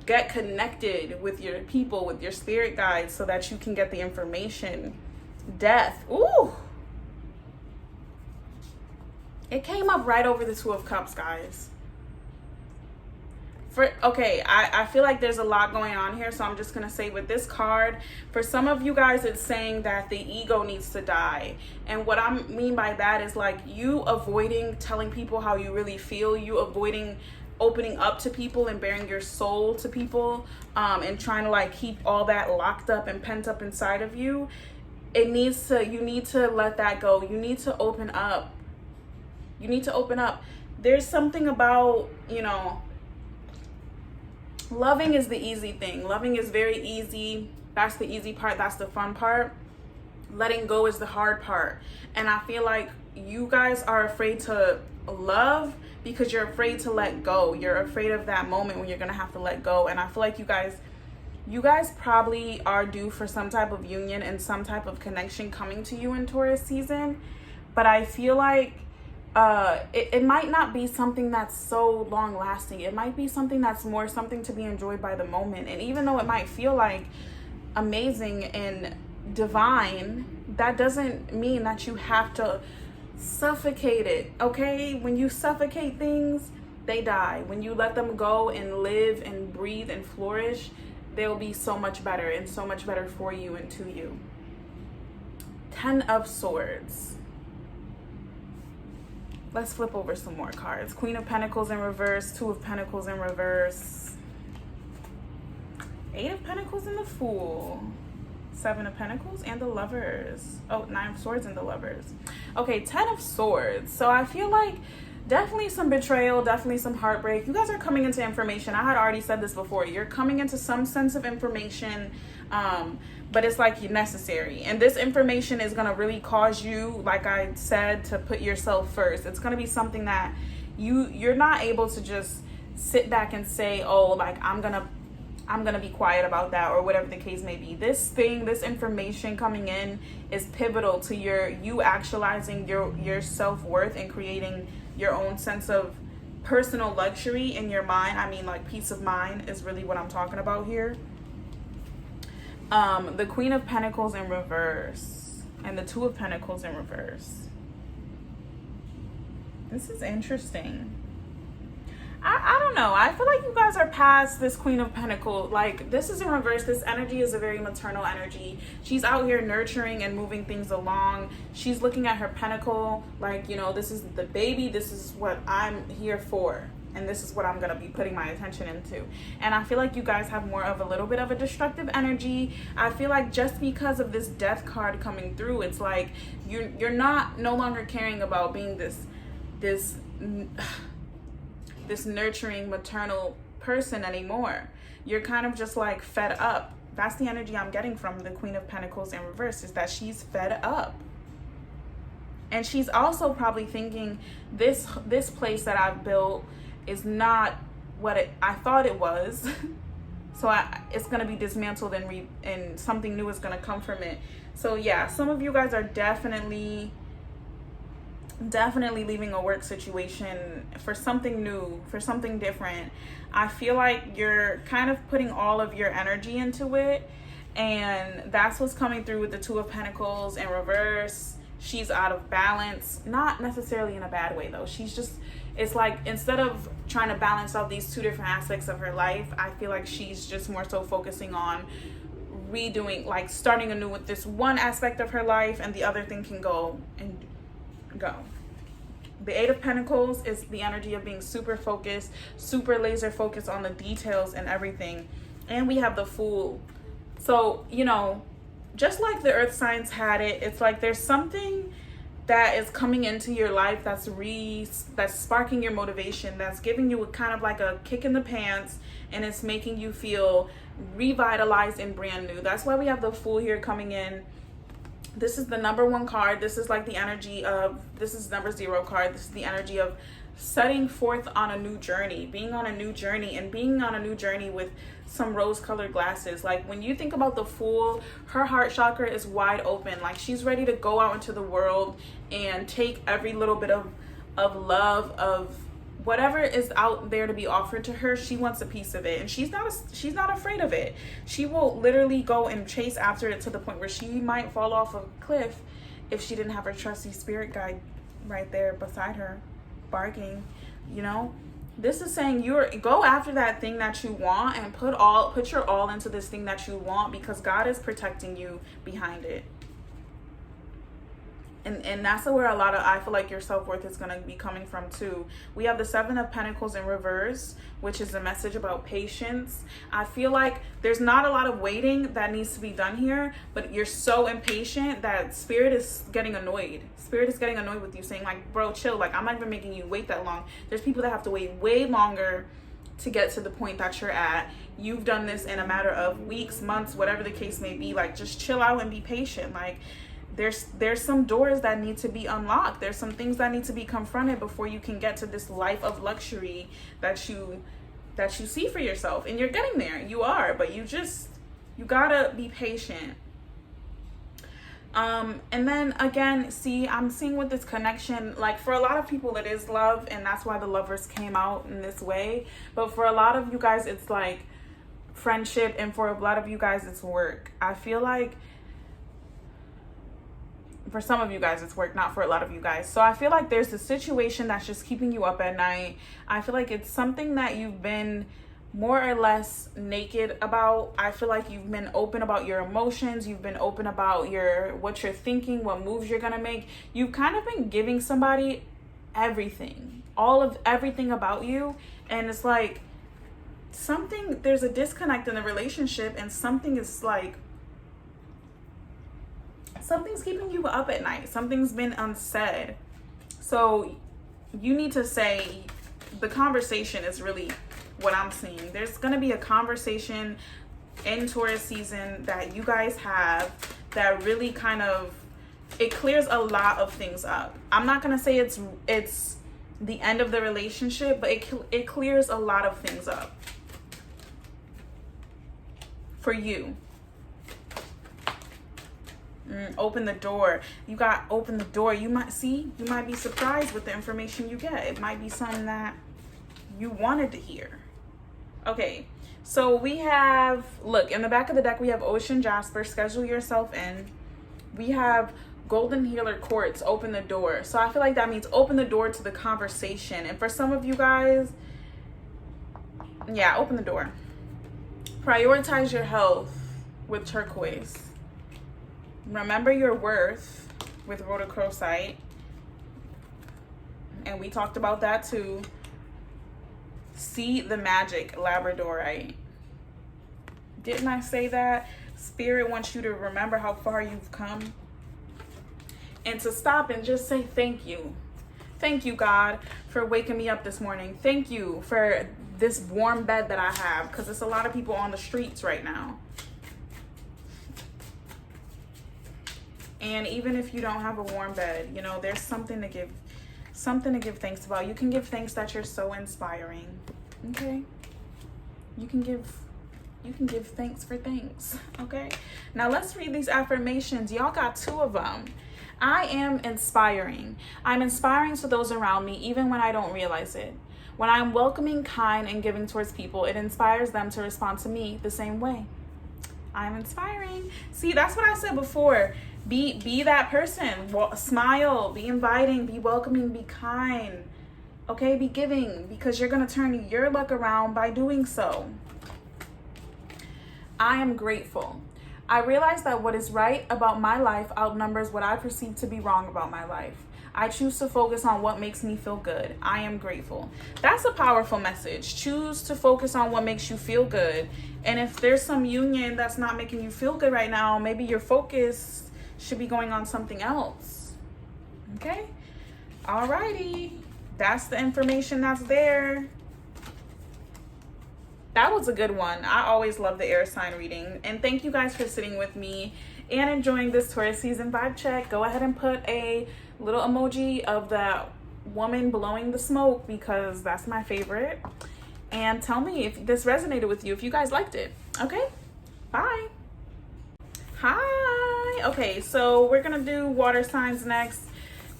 get connected with your people, with your spirit guides, so that you can get the information. Death. Ooh. It came up right over the 2 of Cups, guys. I feel like there's a lot going on here, so I'm just going to say with this card, for some of you guys, it's saying that the ego needs to die. And what I mean by that is like you avoiding telling people how you really feel, you avoiding opening up to people and bearing your soul to people, and trying to like keep all that locked up and pent up inside of you. You need to let that go. You need to open up. There's something about, loving is the easy thing. Loving is very easy. That's the easy part. That's the fun part. Letting go is the hard part. And I feel like you guys are afraid to love because you're afraid to let go. You're afraid of that moment when you're going to have to let go. And I feel like you guys probably are due for some type of union and some type of connection coming to you in Taurus season. But I feel like it might not be something that's so long lasting. It might be something that's more something to be enjoyed by the moment. And even though it might feel like amazing and divine, that doesn't mean that you have to suffocate it, okay? When you suffocate things, they die. When you let them go and live and breathe and flourish, they'll be so much better and so much better for you and to you. 10 of Swords. Let's flip over some more cards. Queen of Pentacles in reverse, 2 of Pentacles in reverse, 8 of Pentacles and the Fool, 7 of Pentacles and the Lovers. 9 of Swords and the Lovers. Okay, 10 of Swords. So I feel like definitely some betrayal, definitely some heartbreak. You guys are coming into information. I had already said this before. You're coming into some sense of information, but it's like necessary. And this information is going to really cause you, like I said, to put yourself first. It's going to be something that you're not able to just sit back and say, oh, like I'm going to be quiet about that, or whatever the case may be. This information coming in is pivotal to you actualizing your self-worth and creating your own sense of personal luxury in your mind. I mean, like peace of mind is really what I'm talking about here. The Queen of Pentacles in reverse and the 2 of Pentacles in reverse. This is interesting. I don't know. I feel like you guys are past this Queen of Pentacles. Like, this is in reverse. This energy is a very maternal energy. She's out here nurturing and moving things along. She's looking at her pentacle like, this is the baby. This is what I'm here for. And this is what I'm going to be putting my attention into. And I feel like you guys have more of a little bit of a destructive energy. I feel like just because of this Death card coming through, it's like you're no longer caring about being this nurturing maternal person anymore. You're kind of just like fed up. That's the energy I'm getting from the Queen of Pentacles in reverse, is that she's fed up. And she's also probably thinking this place that I've built is not what I thought it was. So it's going to be dismantled and something new is going to come from it. So yeah, some of you guys are definitely leaving a work situation for something new, for something different. I feel like you're kind of putting all of your energy into it, and that's what's coming through with the 2 of Pentacles in reverse. She's out of balance, not necessarily in a bad way though. It's like, instead of trying to balance out these two different aspects of her life, I feel like she's just more so focusing on redoing, like starting anew with this one aspect of her life, and the other thing can go. The Eight of Pentacles is the energy of being super focused, super laser focused on the details and everything. And we have the Fool. So, you know, just like the earth signs had it, it's like there's something that is coming into your life that's sparking your motivation, that's giving you a kind of like a kick in the pants, and it's making you feel revitalized and brand new. That's why we have the Fool here coming in. This is the number 1 card. This is like the energy of, this is number 0 card. This is the energy of setting forth on a new journey, being on a new journey, and being on a new journey with some rose-colored glasses. Like, when you think about the Fool, her heart chakra is wide open. Like, she's ready to go out into the world and take every little bit of love, of whatever is out there to be offered to her. She wants a piece of it, and she's not afraid of it. She will literally go and chase after it to the point where she might fall off a cliff if she didn't have her trusty spirit guide right there beside her, barking. You know, this is saying go after that thing that you want, and put your all into this thing that you want, because God is protecting you behind it. And that's where a lot of, I feel like, your self-worth is going to be coming from too. We have the 7 of Pentacles in reverse, which is a message about patience. I feel like there's not a lot of waiting that needs to be done here, but you're so impatient that Spirit is getting annoyed. Spirit is getting annoyed with you, saying like, bro, chill. Like, I'm not even making you wait that long. There's people that have to wait way longer to get to the point that you're at. You've done this in a matter of weeks, months, whatever the case may be. Like, just chill out and be patient. Like, there's some doors that need to be unlocked. There's some things that need to be confronted before you can get to this life of luxury that you see for yourself. And you're getting there. You are, but you gotta be patient. And then again, see, I'm seeing with this connection, like, for a lot of people it is love, and that's why the Lovers came out in this way. But for a lot of you guys, it's like friendship, and for a lot of you guys, it's work. I feel like for some of you guys it's work, not for a lot of you guys. So I feel like there's a situation that's just keeping you up at night. I feel like it's something that you've been more or less naked about. I feel like you've been open about your emotions. You've been open about what you're thinking, what moves you're gonna make. You've kind of been giving somebody everything, all of everything about you. And it's like there's a disconnect in the relationship, and something's keeping you up at night. Something's been unsaid. So you need to say, the conversation is really what I'm seeing. There's going to be a conversation in Taurus season that you guys have that really kind of, it clears a lot of things up. I'm not going to say it's the end of the relationship, but it clears a lot of things up for you. Open the door. Open the door. You might be surprised with the information you get. It might be something that you wanted to hear. Okay, so we have, look, in the back of the deck, we have Ocean Jasper, schedule yourself in. We have Golden Healer Quartz, open the door. So I feel like that means open the door to the conversation. And for some of you guys, yeah, open the door. Prioritize your health with Turquoise. Remember your worth with Rhodochrosite. And we talked about that too. See the magic, Labradorite. Didn't I say that? Spirit wants you to remember how far you've come. And to stop and just say thank you. Thank you, God, for waking me up this morning. Thank you for this warm bed that I have, because there's a lot of people on the streets right now. And even if you don't have a warm bed, you know, there's something to give thanks about. You can give thanks that you're so inspiring. Okay? You can give thanks for things. Okay? Now let's read these affirmations. Y'all got 2 of them. I am inspiring. I'm inspiring to those around me, even when I don't realize it. When I'm welcoming, kind, and giving towards people, it inspires them to respond to me the same way. I'm inspiring. See, that's what I said before. Be that person. Smile, be inviting, be welcoming, be kind. Okay, be giving, because you're going to turn your luck around by doing so. I am grateful. I realize that what is right about my life outnumbers what I perceive to be wrong about my life. I choose to focus on what makes me feel good. I am grateful. That's a powerful message. Choose to focus on what makes you feel good. And if there's some union that's not making you feel good right now, maybe your focus should be going on something else. Okay? Alrighty. That's the information that's there. That was a good one. I always love the air sign reading. And thank you guys for sitting with me and enjoying this Taurus season vibe check. Go ahead and put a little emoji of that woman blowing the smoke, because that's my favorite. And tell me if this resonated with you, if you guys liked it. Okay? Bye. Hi. Okay, so we're going to do water signs next,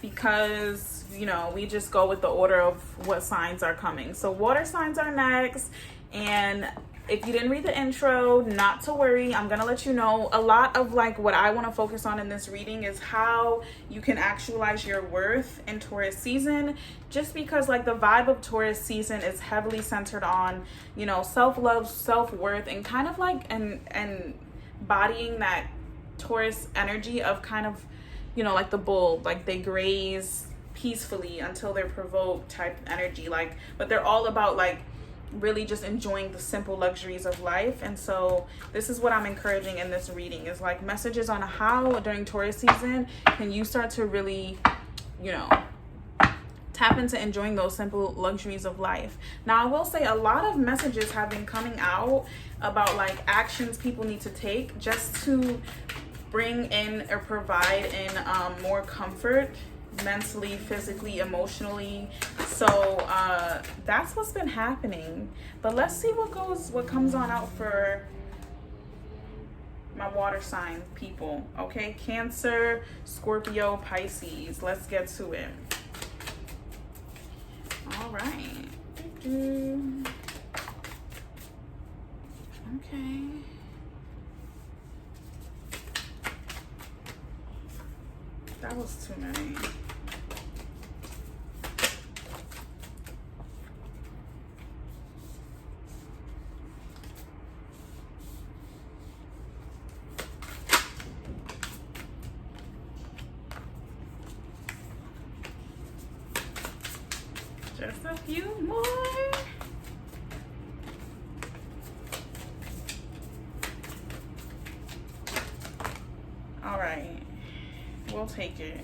because, you know, we just go with the order of what signs are coming. So water signs are next. And if you didn't read the intro, not to worry, I'm gonna let you know. A lot of like what I want to focus on in this reading is how you can actualize your worth in Taurus season, just because like the vibe of Taurus season is heavily centered on, you know, self-love, self-worth, and kind of like and embodying that Taurus energy of kind of, you know, like the bull, like they graze peacefully until they're provoked type energy, like, but they're all about like really just enjoying the simple luxuries of life. And so this is what I'm encouraging in this reading, is like messages on how during Taurus season can you start to really, you know, tap into enjoying those simple luxuries of life. Now, I will say a lot of messages have been coming out about like actions people need to take just to bring in or provide in more comfort mentally, physically, emotionally. So that's what's been happening. But let's see what comes on out for my water sign people. Okay, Cancer, Scorpio, Pisces. Let's get to it. All right. Okay. That was too many. Just a few more. All right, we'll take it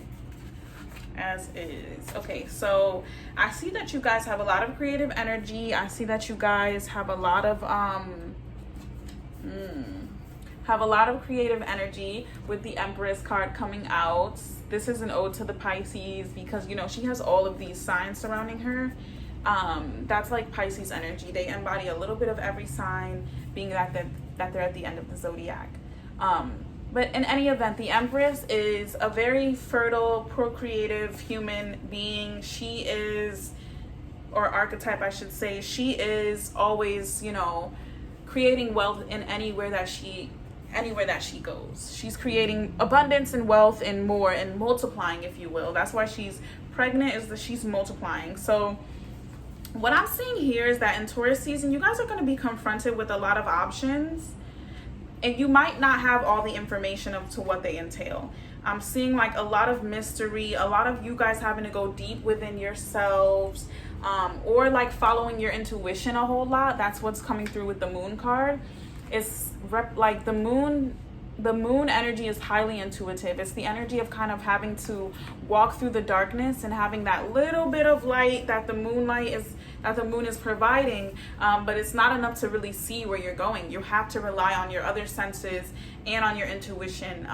as is. Okay, so I see that you guys have a lot of creative energy. I see that you guys have a lot of creative energy with the Empress card coming out. This is an ode to the Pisces, because, you know, she has all of these signs surrounding her. That's like Pisces energy. They embody a little bit of every sign, being that they're at the end of the zodiac. But in any event, the Empress is a very fertile, procreative human being. She is, or archetype I should say, she is always, you know, creating wealth in anywhere that she goes. She's creating abundance and wealth and more, and multiplying, if you will. That's why she's pregnant, is that she's multiplying. So what I'm seeing here is that in Taurus season, you guys are going to be confronted with a lot of options, and you might not have all the information of to what they entail. I'm seeing like a lot of mystery, a lot of you guys having to go deep within yourselves, or like following your intuition a whole lot. That's what's coming through with the Moon card. It's like the moon energy is highly intuitive. It's the energy of kind of having to walk through the darkness and having that little bit of light that the moon is providing, but it's not enough to really see where you're going. You have to rely on your other senses and on your intuition.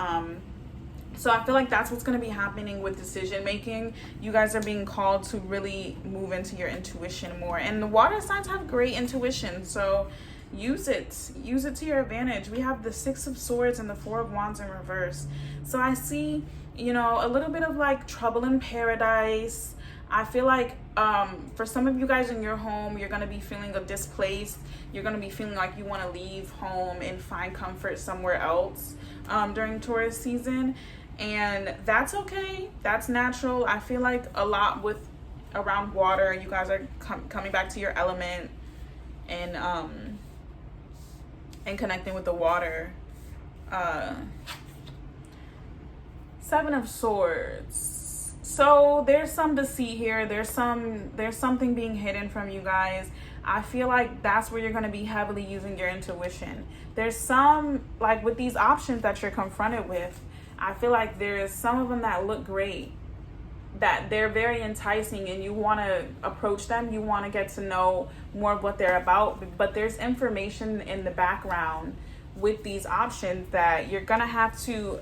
So I feel like that's what's going to be happening with decision making. You guys are being called to really move into your intuition more, and the water signs have great intuition, so use it to your advantage. We have the Six of Swords and the Four of Wands in reverse. So I see, you know, a little bit of like trouble in paradise. I feel like for some of you guys in your home, you're going to be feeling displaced. You're going to be feeling like you want to leave home and find comfort somewhere else during Taurus season. And that's okay. That's natural. I feel like a lot with around water, you guys are coming back to your element and connecting with the water. Seven of Swords. So there's some deceit here. There's something being hidden from you guys. I feel like that's where you're going to be heavily using your intuition. There's some, like with these options that you're confronted with, I feel like there's some of them that look great, that they're very enticing, and you want to approach them. You want to get to know more of what they're about. But there's information in the background with these options that you're gonna have to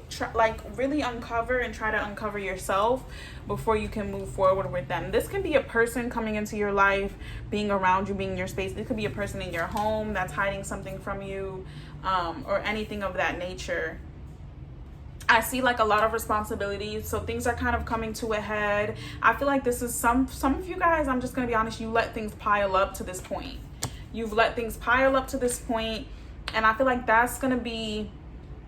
really uncover and try to uncover yourself before you can move forward with them. This can be a person coming into your life, being around you, being in your space. This could be a person in your home that's hiding something from you, or anything of that nature. I see like a lot of responsibilities, so things are kind of coming to a head. I feel like this is some of you guys, I'm just gonna be honest, you let things pile up to this point. You've let things pile up to this point. And I feel like that's gonna be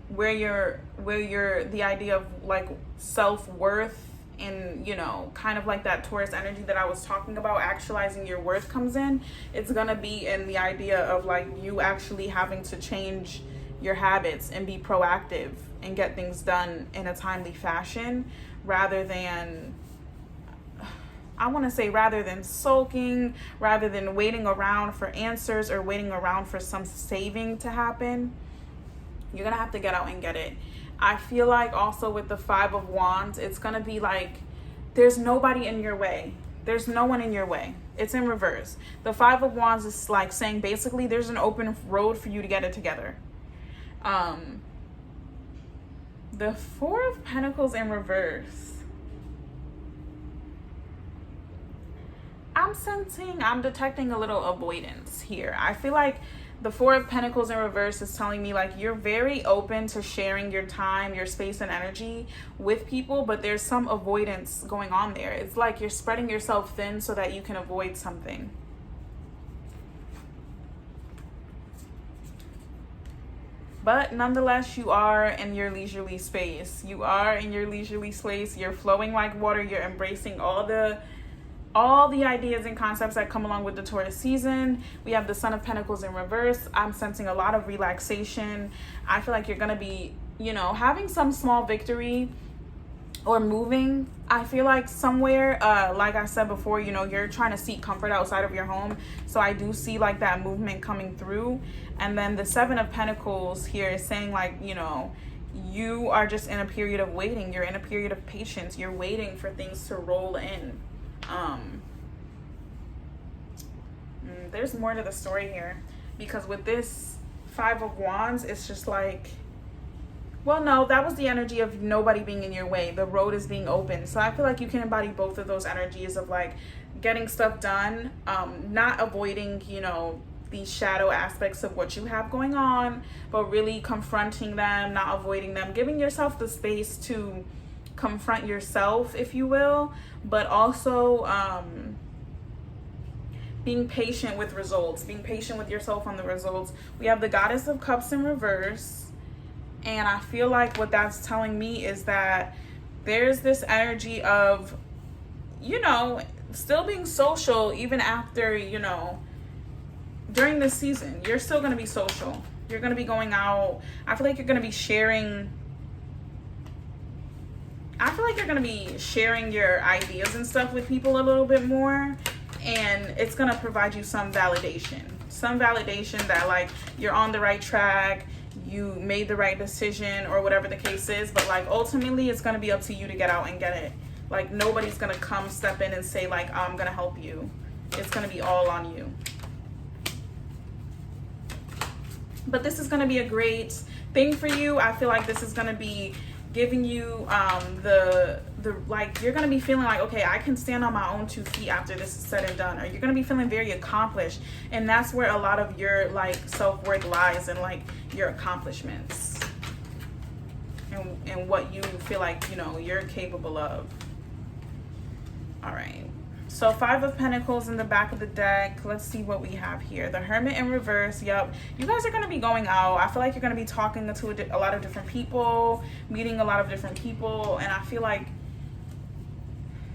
where you're the idea of like self-worth and, you know, kind of like that Taurus energy that I was talking about, actualizing your worth comes in. It's gonna be in the idea of like you actually having to change your habits and be proactive and get things done in a timely fashion, rather than sulking, rather than waiting around for answers or waiting around for some saving to happen. You're gonna have to get out and get it. I feel like also with the Five of Wands, it's gonna be like there's nobody in your way. There's no one in your way. It's in reverse. The Five of Wands is like saying basically there's an open road for you to get it together. The Four of Pentacles in reverse. I'm detecting a little avoidance here. I feel like the Four of Pentacles in reverse is telling me like you're very open to sharing your time, your space and energy with people, but there's some avoidance going on there. It's like you're spreading yourself thin so that you can avoid something. But nonetheless, you are in your leisurely space. You are in your leisurely space. You're flowing like water. You're embracing all the ideas and concepts that come along with the Taurus season. We have the Sun of Pentacles in reverse. I'm sensing a lot of relaxation. I feel like you're going to be, you know, having some small victory or moving. I feel like somewhere, like I said before, you know, you're trying to seek comfort outside of your home. So I do see like that movement coming through. And then the Seven of Pentacles here is saying like, you know, you are just in a period of waiting. You're in a period of patience. You're waiting for things to roll in. There's more to the story here, because with this Five of Wands, it's just like, well, no, that was the energy of nobody being in your way. The road is being open. So I feel like you can embody both of those energies of like getting stuff done, not avoiding, you know, these shadow aspects of what you have going on, but really confronting them, not avoiding them, giving yourself the space to confront yourself, if you will, but also being patient with results, being patient with yourself on the results. We have the Goddess of Cups in reverse, and I feel like what that's telling me is that there's this energy of, you know, still being social even after, you know, during this season. You're still going to be social. You're going to be going out. I feel like you're going to be sharing your ideas and stuff with people a little bit more, and it's going to provide you some validation that like you're on the right track, you made the right decision, or whatever the case is. But like ultimately it's going to be up to you to get out and get it. Like nobody's going to come step in and say like, I'm going to help you. It's going to be all on you. But this is going to be a great thing for you. I feel like this is going to be giving you the like, you're going to be feeling like, okay, I can stand on my own 2 feet after this is said and done. Or you're going to be feeling very accomplished. And that's where a lot of your like self-worth lies, in like your accomplishments and what you feel like, you know, you're capable of. All right. So 5 of Pentacles in the back of the deck. Let's see what we have here. The Hermit in reverse. Yep. You guys are going to be going out. I feel like you're going to be talking to a lot of different people, meeting a lot of different people. And I feel like,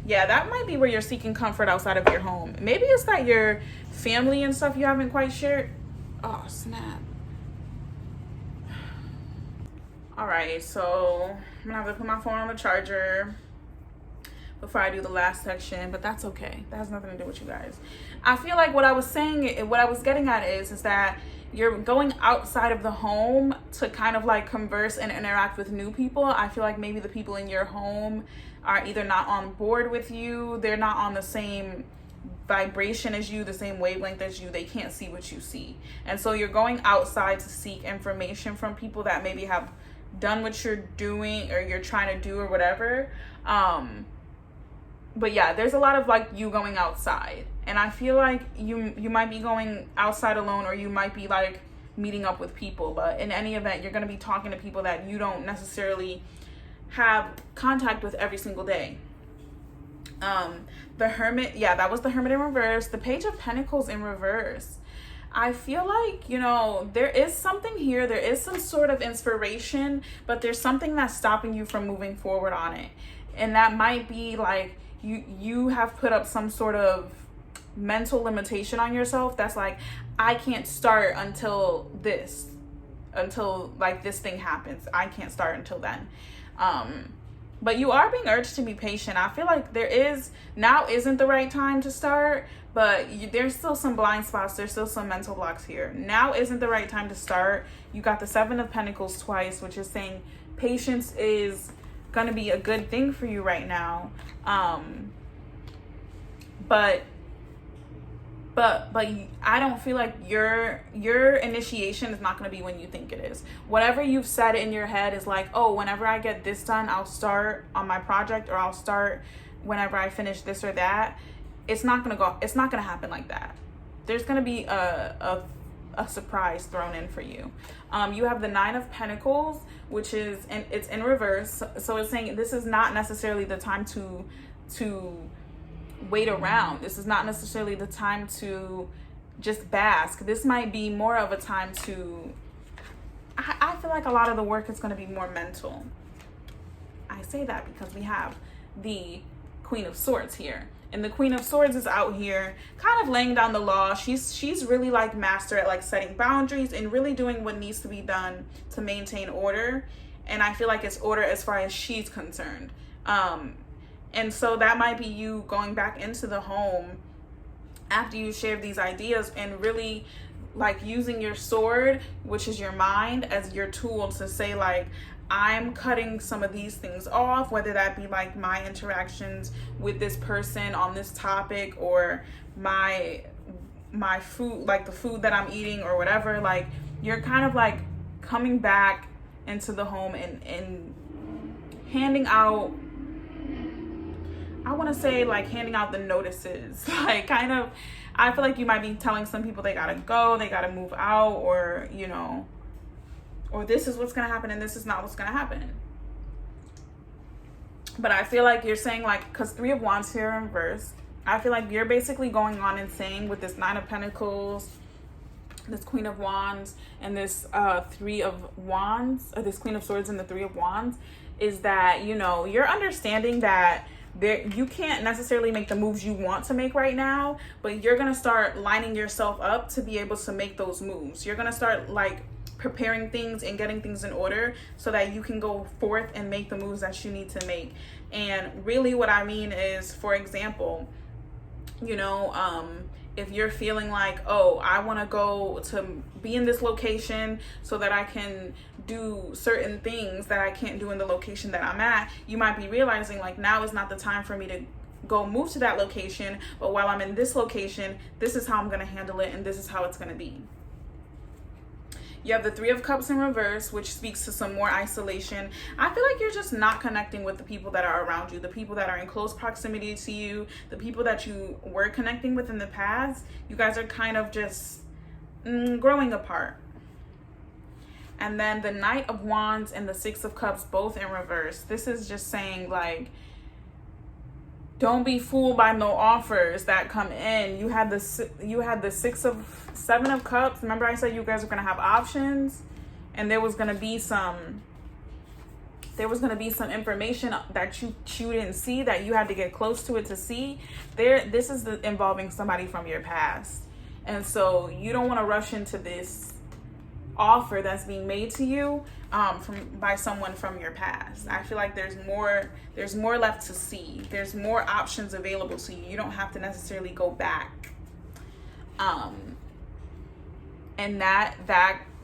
yeah, that might be where you're seeking comfort outside of your home. Maybe it's that your family and stuff you haven't quite shared. Oh, snap. All right, so I'm gonna have to put my phone on the charger before I do the last section, but that's okay. That has nothing to do with you guys. I feel like what I was saying, what I was getting at is that you're going outside of the home to kind of like converse and interact with new people. I feel like maybe the people in your home are either not on board with you, they're not on the same vibration as you, the same wavelength as you, they can't see what you see. And so you're going outside to seek information from people that maybe have done what you're doing or you're trying to do or whatever. But yeah, there's a lot of like you going outside, and I feel like you might be going outside alone, or you might be like meeting up with people. But in any event, you're going to be talking to people that you don't necessarily have contact with every single day. The Hermit, yeah, that was the Hermit in reverse. The Page of Pentacles in reverse. I feel like, you know, there is something here. There is some sort of inspiration, but there's something that's stopping you from moving forward on it. And that might be like you have put up some sort of mental limitation on yourself that's like, I can't start until like this thing happens. I can't start until then. But you are being urged to be patient. I feel like now isn't the right time to start, but there's still some blind spots. There's still some mental blocks here. Now isn't the right time to start. You got the 7 of Pentacles twice, which is saying patience is going to be a good thing for you right now. But I don't feel like your initiation is not going to be when you think it is. Whatever you've said in your head is like, oh, whenever I get this done, I'll start on my project, or I'll start whenever I finish this or that. It's not going to happen like that. There's going to be a surprise thrown in for you. You have the 9 of Pentacles, which is, and it's in reverse. So it's saying this is not necessarily the time to wait around. This is not necessarily the time to just bask. This might be more of a time to, I feel like a lot of the work is going to be more mental. I say that because we have the Queen of Swords here. And the Queen of Swords is out here kind of laying down the law. She's really like master at like setting boundaries and really doing what needs to be done to maintain order. And I feel like it's order as far as she's concerned. And so that might be you going back into the home after you share these ideas and really like using your sword, which is your mind, as your tool to say like, I'm cutting some of these things off, whether that be like my interactions with this person on this topic, or my food, like the food that I'm eating or whatever. Like you're kind of like coming back into the home and handing out, I want to say like handing out the notices, like kind of, I feel like you might be telling some people they gotta go, they gotta move out, or, you know, or this is what's going to happen and this is not what's going to happen. But I feel like you're saying like, because 3 of Wands here in reverse, I feel like you're basically going on and saying with this 9 of Pentacles, this Queen of Wands, and this 3 of Wands, or this Queen of Swords and the 3 of Wands, is that, you know, you're understanding that you can't necessarily make the moves you want to make right now, but you're going to start lining yourself up to be able to make those moves. You're going to start like preparing things and getting things in order so that you can go forth and make the moves that you need to make. And really what I mean is, for example, you know, if you're feeling like, oh, I want to go to be in this location so that I can do certain things that I can't do in the location that I'm at, you might be realizing like, now is not the time for me to go move to that location, but while I'm in this location, this is how I'm going to handle it, and this is how it's going to be. You have the 3 of Cups in reverse, which speaks to some more isolation. I feel like you're just not connecting with the people that are around you, the people that are in close proximity to you, the people that you were connecting with in the past. You guys are kind of just growing apart. And then the Knight of Wands and the 6 of Cups, both in reverse. This is just saying like, Don't be fooled by no offers that come in. You had the seven of cups. Remember I said you guys were going to have options, and there was going to be some information that you didn't see, that you had to get close to it to see. This is involving somebody from your past. And so you don't want to rush into this offer that's being made to you by someone from your past. I feel like there's more left to see. There's more options available to you. You don't have to necessarily go back. And that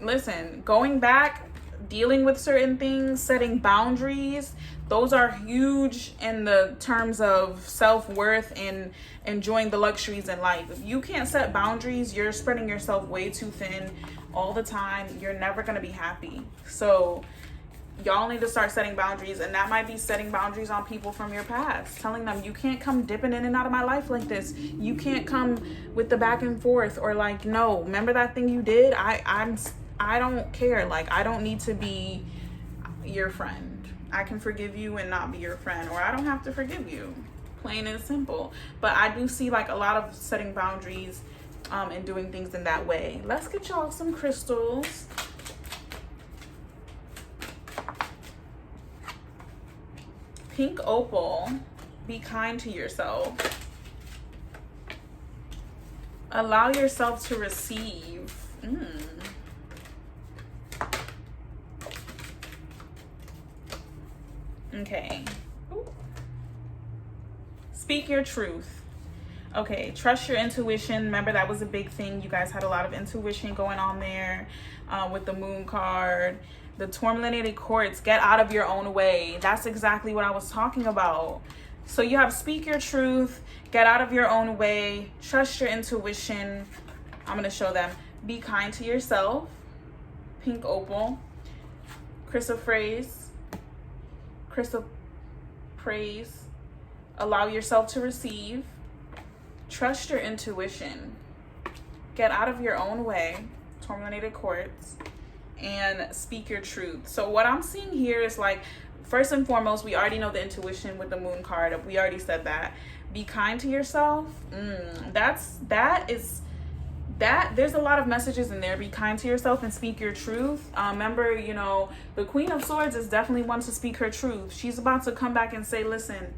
listen, going back, dealing with certain things, setting boundaries, those are huge in the terms of self-worth and enjoying the luxuries in life. If you can't set boundaries, you're spreading yourself way too thin all the time. You're never going to be happy. So y'all need to start setting boundaries, and that might be setting boundaries on people from your past, telling them you can't come dipping in and out of my life like this. You can't come with the back and forth, or like, no, remember that thing you did? I don't care. Like, I don't need to be your friend. I can forgive you and not be your friend, or I don't have to forgive you. Plain and simple. But I do see like a lot of setting boundaries and doing things in that way. Let's get y'all some crystals. Pink opal. Be kind to yourself. Allow yourself to receive. Okay. Ooh. Speak your truth. Okay, trust your intuition. Remember, that was a big thing. You guys had a lot of intuition going on there with the moon card. The tourmaline quartz, get out of your own way. That's exactly what I was talking about. So you have speak your truth, get out of your own way, trust your intuition. I'm going to show them. Be kind to yourself. Pink opal. Chrysoprase. Allow yourself to receive. Trust your intuition. Get out of your own way. Tourmaline quartz. And speak your truth. So what I'm seeing here is like, first and foremost, we already know the intuition with the moon card. We already said that. Be kind to yourself. There's a lot of messages in there. Be kind to yourself and speak your truth. Remember, you know, the Queen of Swords is definitely one to speak her truth. She's about to come back and say, listen,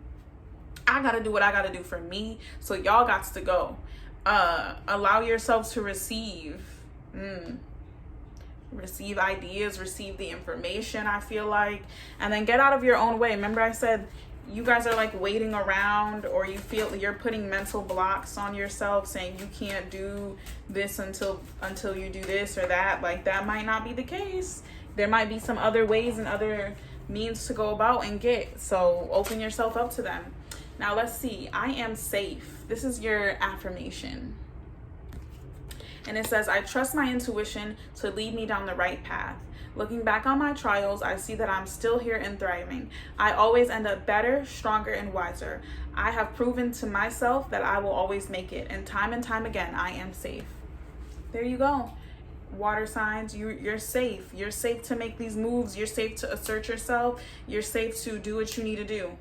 I got to do what I got to do for me. So y'all got to go. Allow yourselves to receive. Receive ideas, receive the information, I feel like. And then get out of your own way. Remember I said you guys are like waiting around, or you feel you're putting mental blocks on yourself, saying you can't do this until you do this or that. Like, that might not be the case. There might be some other ways and other means to go about and get. So open yourself up to them. Now let's see. I am safe. This is your affirmation. And it says, I trust my intuition to lead me down the right path. Looking back on my trials, I see that I'm still here and thriving. I always end up better, stronger, and wiser. I have proven to myself that I will always make it. And time again, I am safe. There you go. Water signs, you're safe. You're safe to make these moves. You're safe to assert yourself. You're safe to do what you need to do.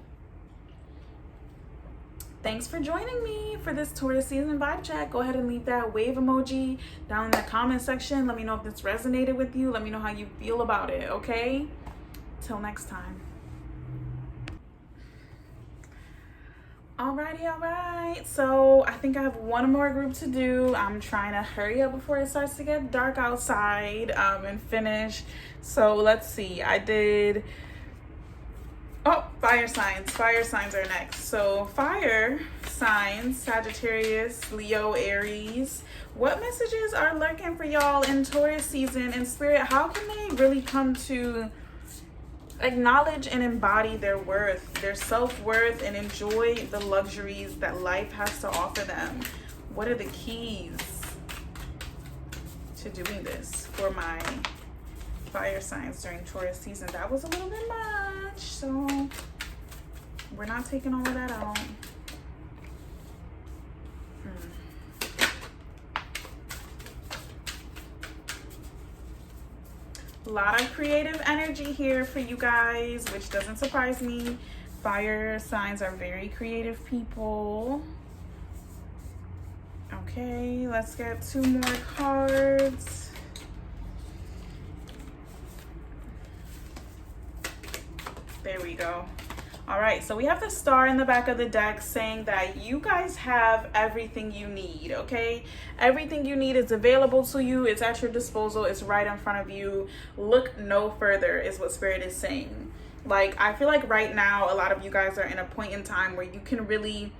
Thanks for joining me for this Taurus season vibe check. Go ahead and leave that wave emoji down in the comment section. Let me know if this resonated with you. Let me know how you feel about it, okay? Till next time. Alrighty, all right. So I think I have one more group to do. I'm trying to hurry up before it starts to get dark outside and finish. So let's see. I did... Oh, fire signs. Fire signs are next. So fire signs, Sagittarius, Leo, Aries. What messages are lurking for y'all in Taurus season? In spirit, how can they really come to acknowledge and embody their worth, their self-worth, and enjoy the luxuries that life has to offer them? What are the keys to doing this for my fire signs during Taurus season? That was a little bit much, so we're not taking all of that out. A lot of creative energy here for you guys, which doesn't surprise me. Fire signs are very creative people. Okay, let's get 2 more cards. There we go. All right, so we have the star in the back of the deck saying that you guys have everything you need, okay? Everything you need is available to you. It's at your disposal. It's right in front of you. Look no further is what Spirit is saying. Like, I feel like right now, a lot of you guys are in a point in time where you can really,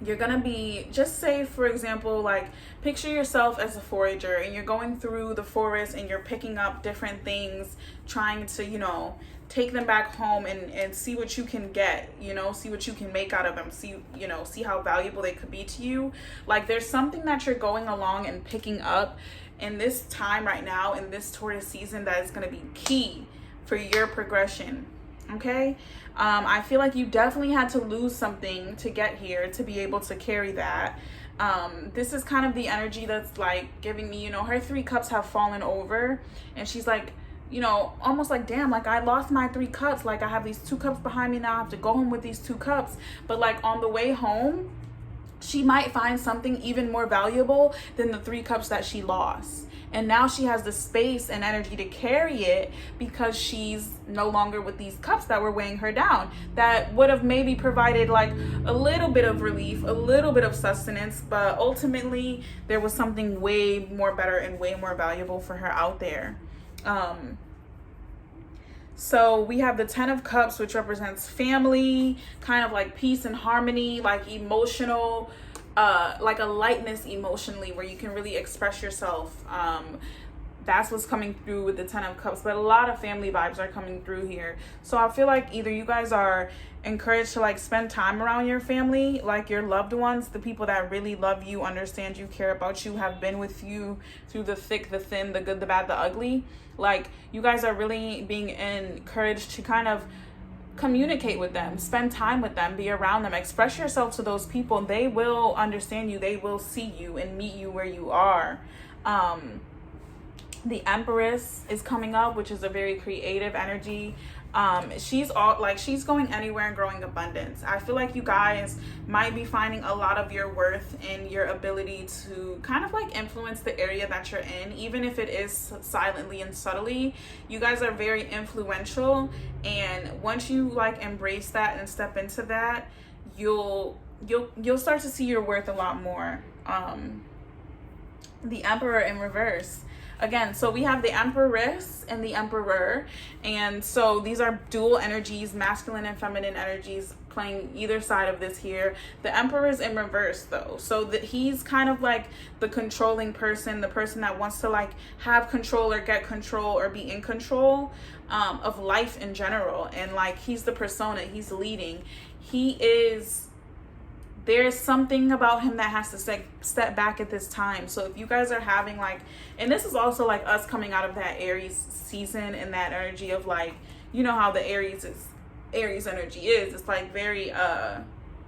you're gonna be, just say for example, like picture yourself as a forager and you're going through the forest and you're picking up different things, trying to, you know, take them back home and see what you can get, you know, see what you can make out of them, see, you know, see how valuable they could be to you. Like there's something that you're going along and picking up in this time right now, in this Taurus season, that is going to be key for your progression. Okay. I feel like you definitely had to lose something to get here to be able to carry that. This is kind of the energy that's like giving me, you know, her 3 cups have fallen over and she's like, you know, almost like, damn, like I lost my 3 cups. Like I have these 2 cups behind me now. I have to go home with these 2 cups. But like on the way home, she might find something even more valuable than the 3 cups that she lost. And now she has the space and energy to carry it because she's no longer with these cups that were weighing her down. That would have maybe provided like a little bit of relief, a little bit of sustenance, but ultimately there was something way more better and way more valuable for her out there. So we have the 10 of Cups, which represents family, kind of like peace and harmony, like emotional, like a lightness emotionally where you can really express yourself. That's what's coming through with the 10 of Cups, but a lot of family vibes are coming through here. So I feel like either you guys are encouraged to like spend time around your family, like your loved ones, the people that really love you, understand you, care about you, have been with you through the thick, the thin, the good, the bad, the ugly. Like you guys are really being encouraged to kind of communicate with them, spend time with them, be around them, express yourself to those people. They will understand you, they will see you and meet you where you are. The Empress is coming up, which is a very creative energy. She's going anywhere and growing abundance. I feel like you guys might be finding a lot of your worth in your ability to kind of like influence the area that you're in, even if it is silently and subtly. You guys are very influential, and once you like embrace that and step into that, you'll start to see your worth a lot more. The Emperor in reverse. Again, so we have the Empress and the Emperor, and so these are dual energies, masculine and feminine energies playing either side of this here. The Emperor is in reverse though, so that he's kind of like the controlling person, the person that wants to like have control or get control or be in control of life in general, and like he's the persona, he's leading. There's something about him that has to step back at this time. So if you guys are having like, and this is also like us coming out of that Aries season and that energy of like, you know how the Aries energy is. It's like very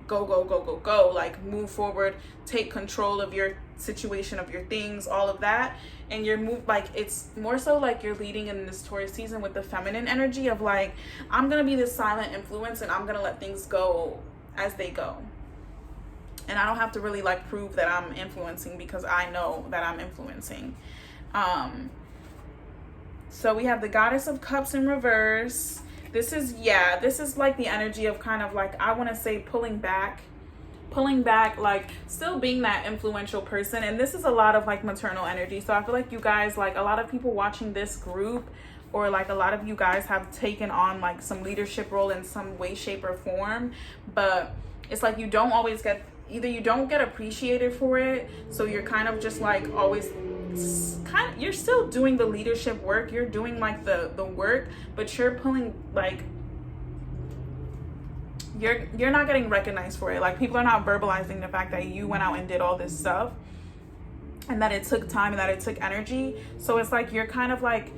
go, like move forward, take control of your situation, of your things, all of that. And you're like, it's more so like you're leading in this Taurus season with the feminine energy of like, I'm gonna be this silent influence and I'm gonna let things go as they go. And I don't have to really like prove that I'm influencing because I know that I'm influencing. So we have the Goddess of Cups in reverse. This is like the energy of kind of like, I want to say pulling back, like still being that influential person. And this is a lot of like maternal energy. So I feel like you guys, like a lot of people watching this group, or like a lot of you guys have taken on like some leadership role in some way, shape or form. But it's like you don't always get, either you don't get appreciated for it, so you're kind of just like always you're still doing the leadership work, you're doing like the work, but you're pulling like you're not getting recognized for it. Like people are not verbalizing the fact that you went out and did all this stuff and that it took time and that it took energy. So it's like you're kind of like,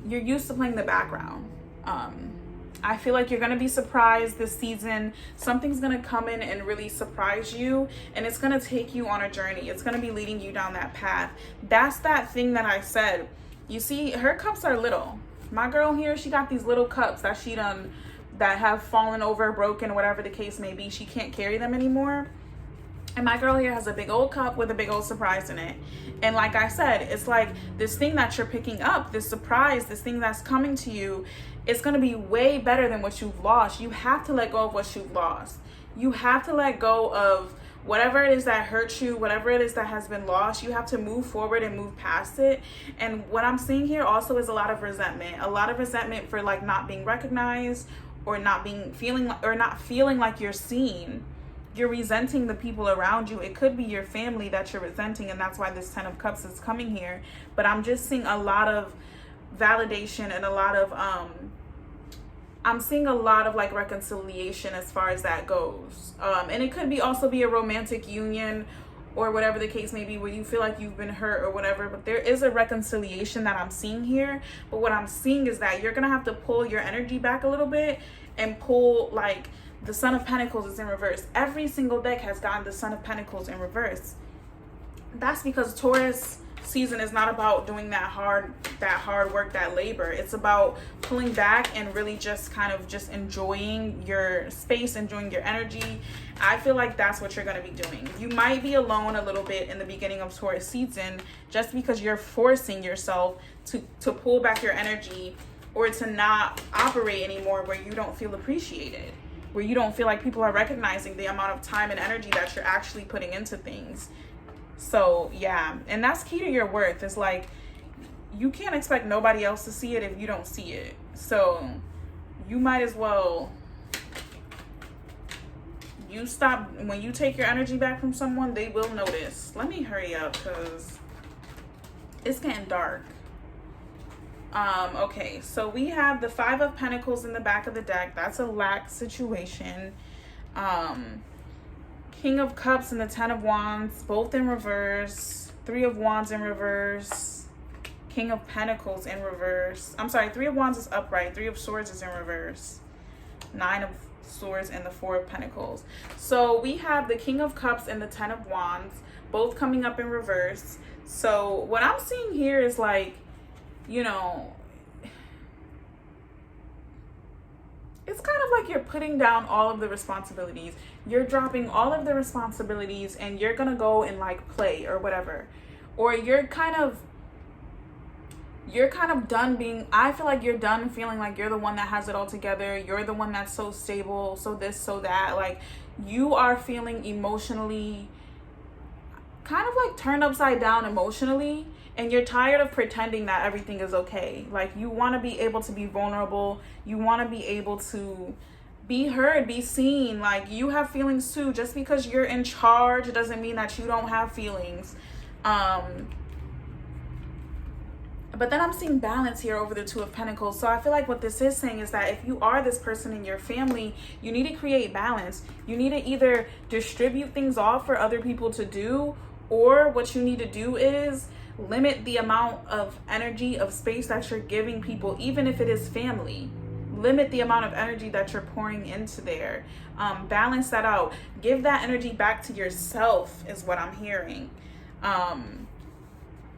you're used to playing the background. I feel like you're going to be surprised this season. Something's going to come in and really surprise you, and it's going to take you on a journey. It's going to be leading you down that path. That's that thing that I said. You see, her cups are little. My girl here, she got these little cups that she done that have fallen over, broken, whatever the case may be. She can't carry them anymore. And my girl here has a big old cup with a big old surprise in it. And like I said, it's like this thing that you're picking up, this surprise, this thing that's coming to you, it's going to be way better than what you've lost. You have to let go of what you've lost. You have to let go of whatever it is that hurts you, whatever it is that has been lost. You have to move forward and move past it. And what I'm seeing here also is a lot of resentment for like not being recognized, or not feeling like you're seen. You're resenting the people around you. It could be your family that you're resenting, and that's why this 10 of Cups is coming here. But I'm just seeing a lot of validation and a lot of I'm seeing a lot of like reconciliation as far as that goes. And it could be also be a romantic union or whatever the case may be, where you feel like you've been hurt or whatever, but there is a reconciliation that I'm seeing here. But what I'm seeing is that you're gonna have to pull your energy back a little bit and pull, like, the Son of Pentacles is in reverse. Every single deck has gotten the Son of Pentacles in reverse. That's because Taurus season is not about doing that hard work, that labor. It's about pulling back and really just kind of just enjoying your space, enjoying your energy. I feel like that's what you're going to be doing. You might be alone a little bit in the beginning of Taurus season, just because you're forcing yourself to pull back your energy, or to not operate anymore where you don't feel appreciated, where you don't feel like people are recognizing the amount of time and energy that you're actually putting into things. So yeah, and that's key to your worth. It's like, you can't expect nobody else to see it if you don't see it. So you might as well, you stop, when you take your energy back from someone, they will notice. Let me hurry up because it's getting dark. Okay, so we have the 5 of Pentacles in the back of the deck. That's a lack situation. King of Cups and the 10 of Wands, both in reverse. 3 of Wands in reverse. King of Pentacles in reverse. I'm sorry, 3 of Wands is upright. 3 of Swords is in reverse. 9 of Swords and the 4 of Pentacles. So we have the King of Cups and the 10 of Wands, both coming up in reverse. So what I'm seeing here is like, you know, it's kind of like you're putting down all of the responsibilities. You're dropping all of the responsibilities and you're gonna go and like play or whatever. Or you're kind of done being, I feel like you're done feeling like you're the one that has it all together. You're the one that's so stable, so this, so that. Like, you are feeling emotionally kind of like turned upside down emotionally, and you're tired of pretending that everything is okay. Like, you want to be able to be vulnerable. You want to be able to be heard, be seen. Like, you have feelings too. Just because you're in charge doesn't mean that you don't have feelings. But then I'm seeing balance here over the 2 of Pentacles. So I feel like what this is saying is that if you are this person in your family, you need to create balance. You need to either distribute things off for other people to do, or what you need to do is limit the amount of energy, of space that you're giving people, even if it is family. Limit the amount of energy that you're pouring into there. Balance that out. Give that energy back to yourself is what I'm hearing.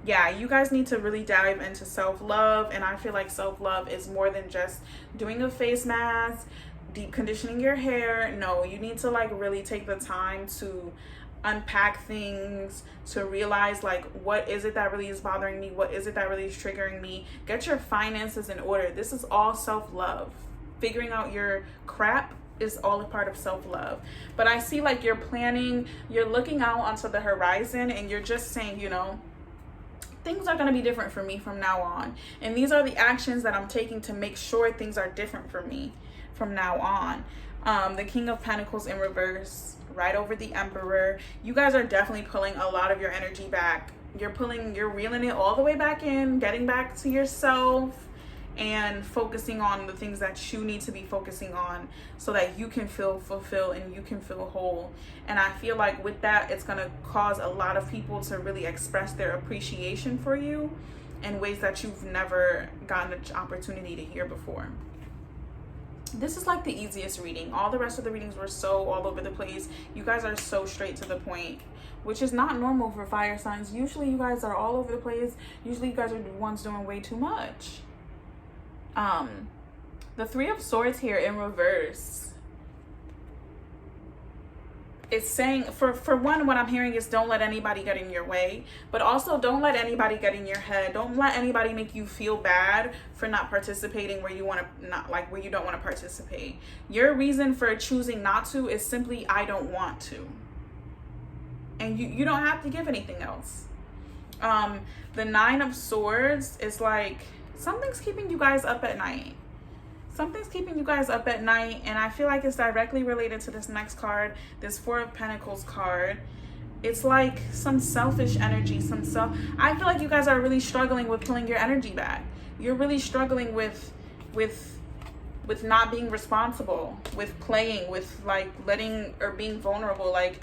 Yeah, you guys need to really dive into self-love. And I feel like self-love is more than just doing a face mask, deep conditioning your hair. No, you need to like really take the time to unpack things, to realize like, what is it that really is bothering me? What is it that really is triggering me? Get your finances in order. This is all self-love. Figuring out your crap is all a part of self-love. But I see like you're planning, you're looking out onto the horizon, and you're just saying, you know, things are going to be different for me from now on. And these are the actions that I'm taking to make sure things are different for me from now on. The King of Pentacles in reverse, right over the Emperor. You guys are definitely pulling a lot of your energy back. You're reeling it all the way back in, getting back to yourself, and focusing on the things that you need to be focusing on so that you can feel fulfilled and you can feel whole. And I feel like with that, it's going to cause a lot of people to really express their appreciation for you in ways that you've never gotten an opportunity to hear before. This is like the easiest reading. All the rest of the readings were so all over the place. You guys are so straight to the point, which is not normal for fire signs. Usually you guys are all over the place. Usually you guys are the ones doing way too much. The Three of Swords here in reverse. It's saying, for one, what I'm hearing is don't let anybody get in your way, but also don't let anybody get in your head. Don't let anybody make you feel bad for not participating where you want to, not like where you don't want to participate. Your reason for choosing not to is simply, I don't want to. And you don't have to give anything else. The Nine of Swords is like, something's keeping you guys up at night. Something's keeping you guys up at night, and I feel like it's directly related to this next card, this Four of Pentacles card. It's like some selfish energy, I feel like you guys are really struggling with pulling your energy back. You're really struggling with not being responsible, with playing, with like letting or being vulnerable. Like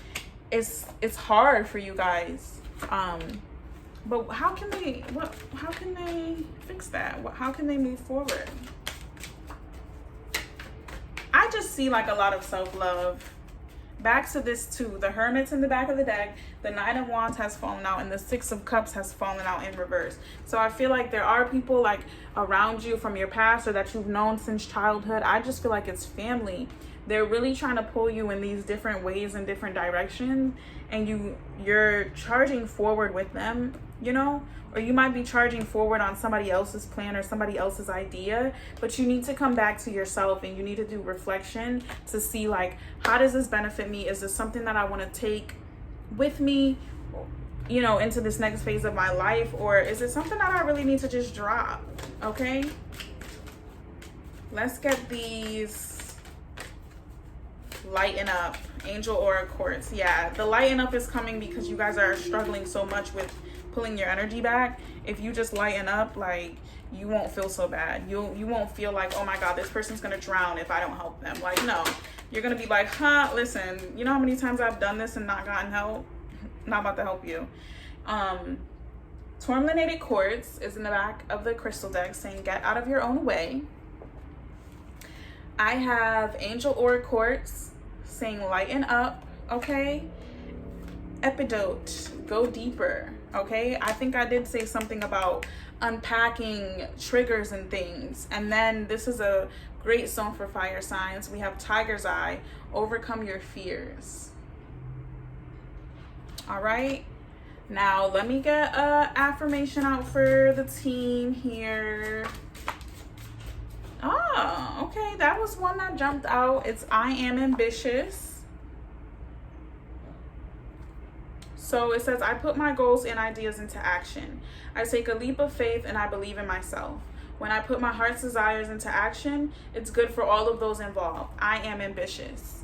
it's hard for you guys. But how can they fix that? How can they move forward? I just see like a lot of self-love. Back to this too. The Hermit's in the back of the deck. The Nine of Wands has fallen out, and the Six of Cups has fallen out in reverse. So I feel like there are people like around you from your past or that you've known since childhood. I just feel like it's family. They're really trying to pull you in these different ways and different directions, and you're charging forward with them, you know? Or you might be charging forward on somebody else's plan or somebody else's idea, but you need to come back to yourself and you need to do reflection to see like, how does this benefit me? Is this something that I want to take with me, you know, into this next phase of my life? Or is it something that I really need to just drop? Okay. Let's get these lighten up. Angel Aura Quartz. Yeah, the lighten up is coming because you guys are struggling so much with pulling your energy back. If you just lighten up, like, you won't feel so bad. You won't feel like, oh my god, this person's gonna drown if I don't help them. Like, no, you're gonna be like, listen, you know how many times I've done this and not gotten help? Not about to help you. Tourmalinated Quartz is in the back of the crystal deck saying get out of your own way. I have Angel Aura Quartz saying lighten up. Okay. Epidote, go deeper. Okay, I think I did say something about unpacking triggers and things. And then this is a great song for fire signs. We have Tiger's Eye, overcome your fears. All right, now let me get a affirmation out for the team here. Oh, okay, that was one that jumped out. It's I am ambitious. So it says, I put my goals and ideas into action. I take a leap of faith and I believe in myself. When I put my heart's desires into action, it's good for all of those involved. I am ambitious.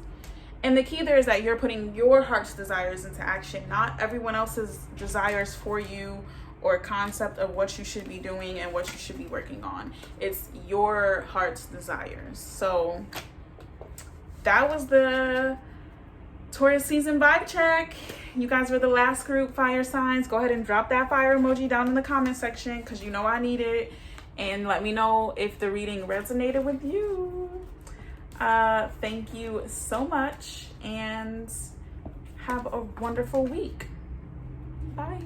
And the key there is that you're putting your heart's desires into action, not everyone else's desires for you or concept of what you should be doing and what you should be working on. It's your heart's desires. So that was the Taurus season vibe check. You guys were the last group, fire signs. Go ahead and drop that fire emoji down in the comment section because you know I need it. And let me know if the reading resonated with you. Thank you so much and have a wonderful week. Bye.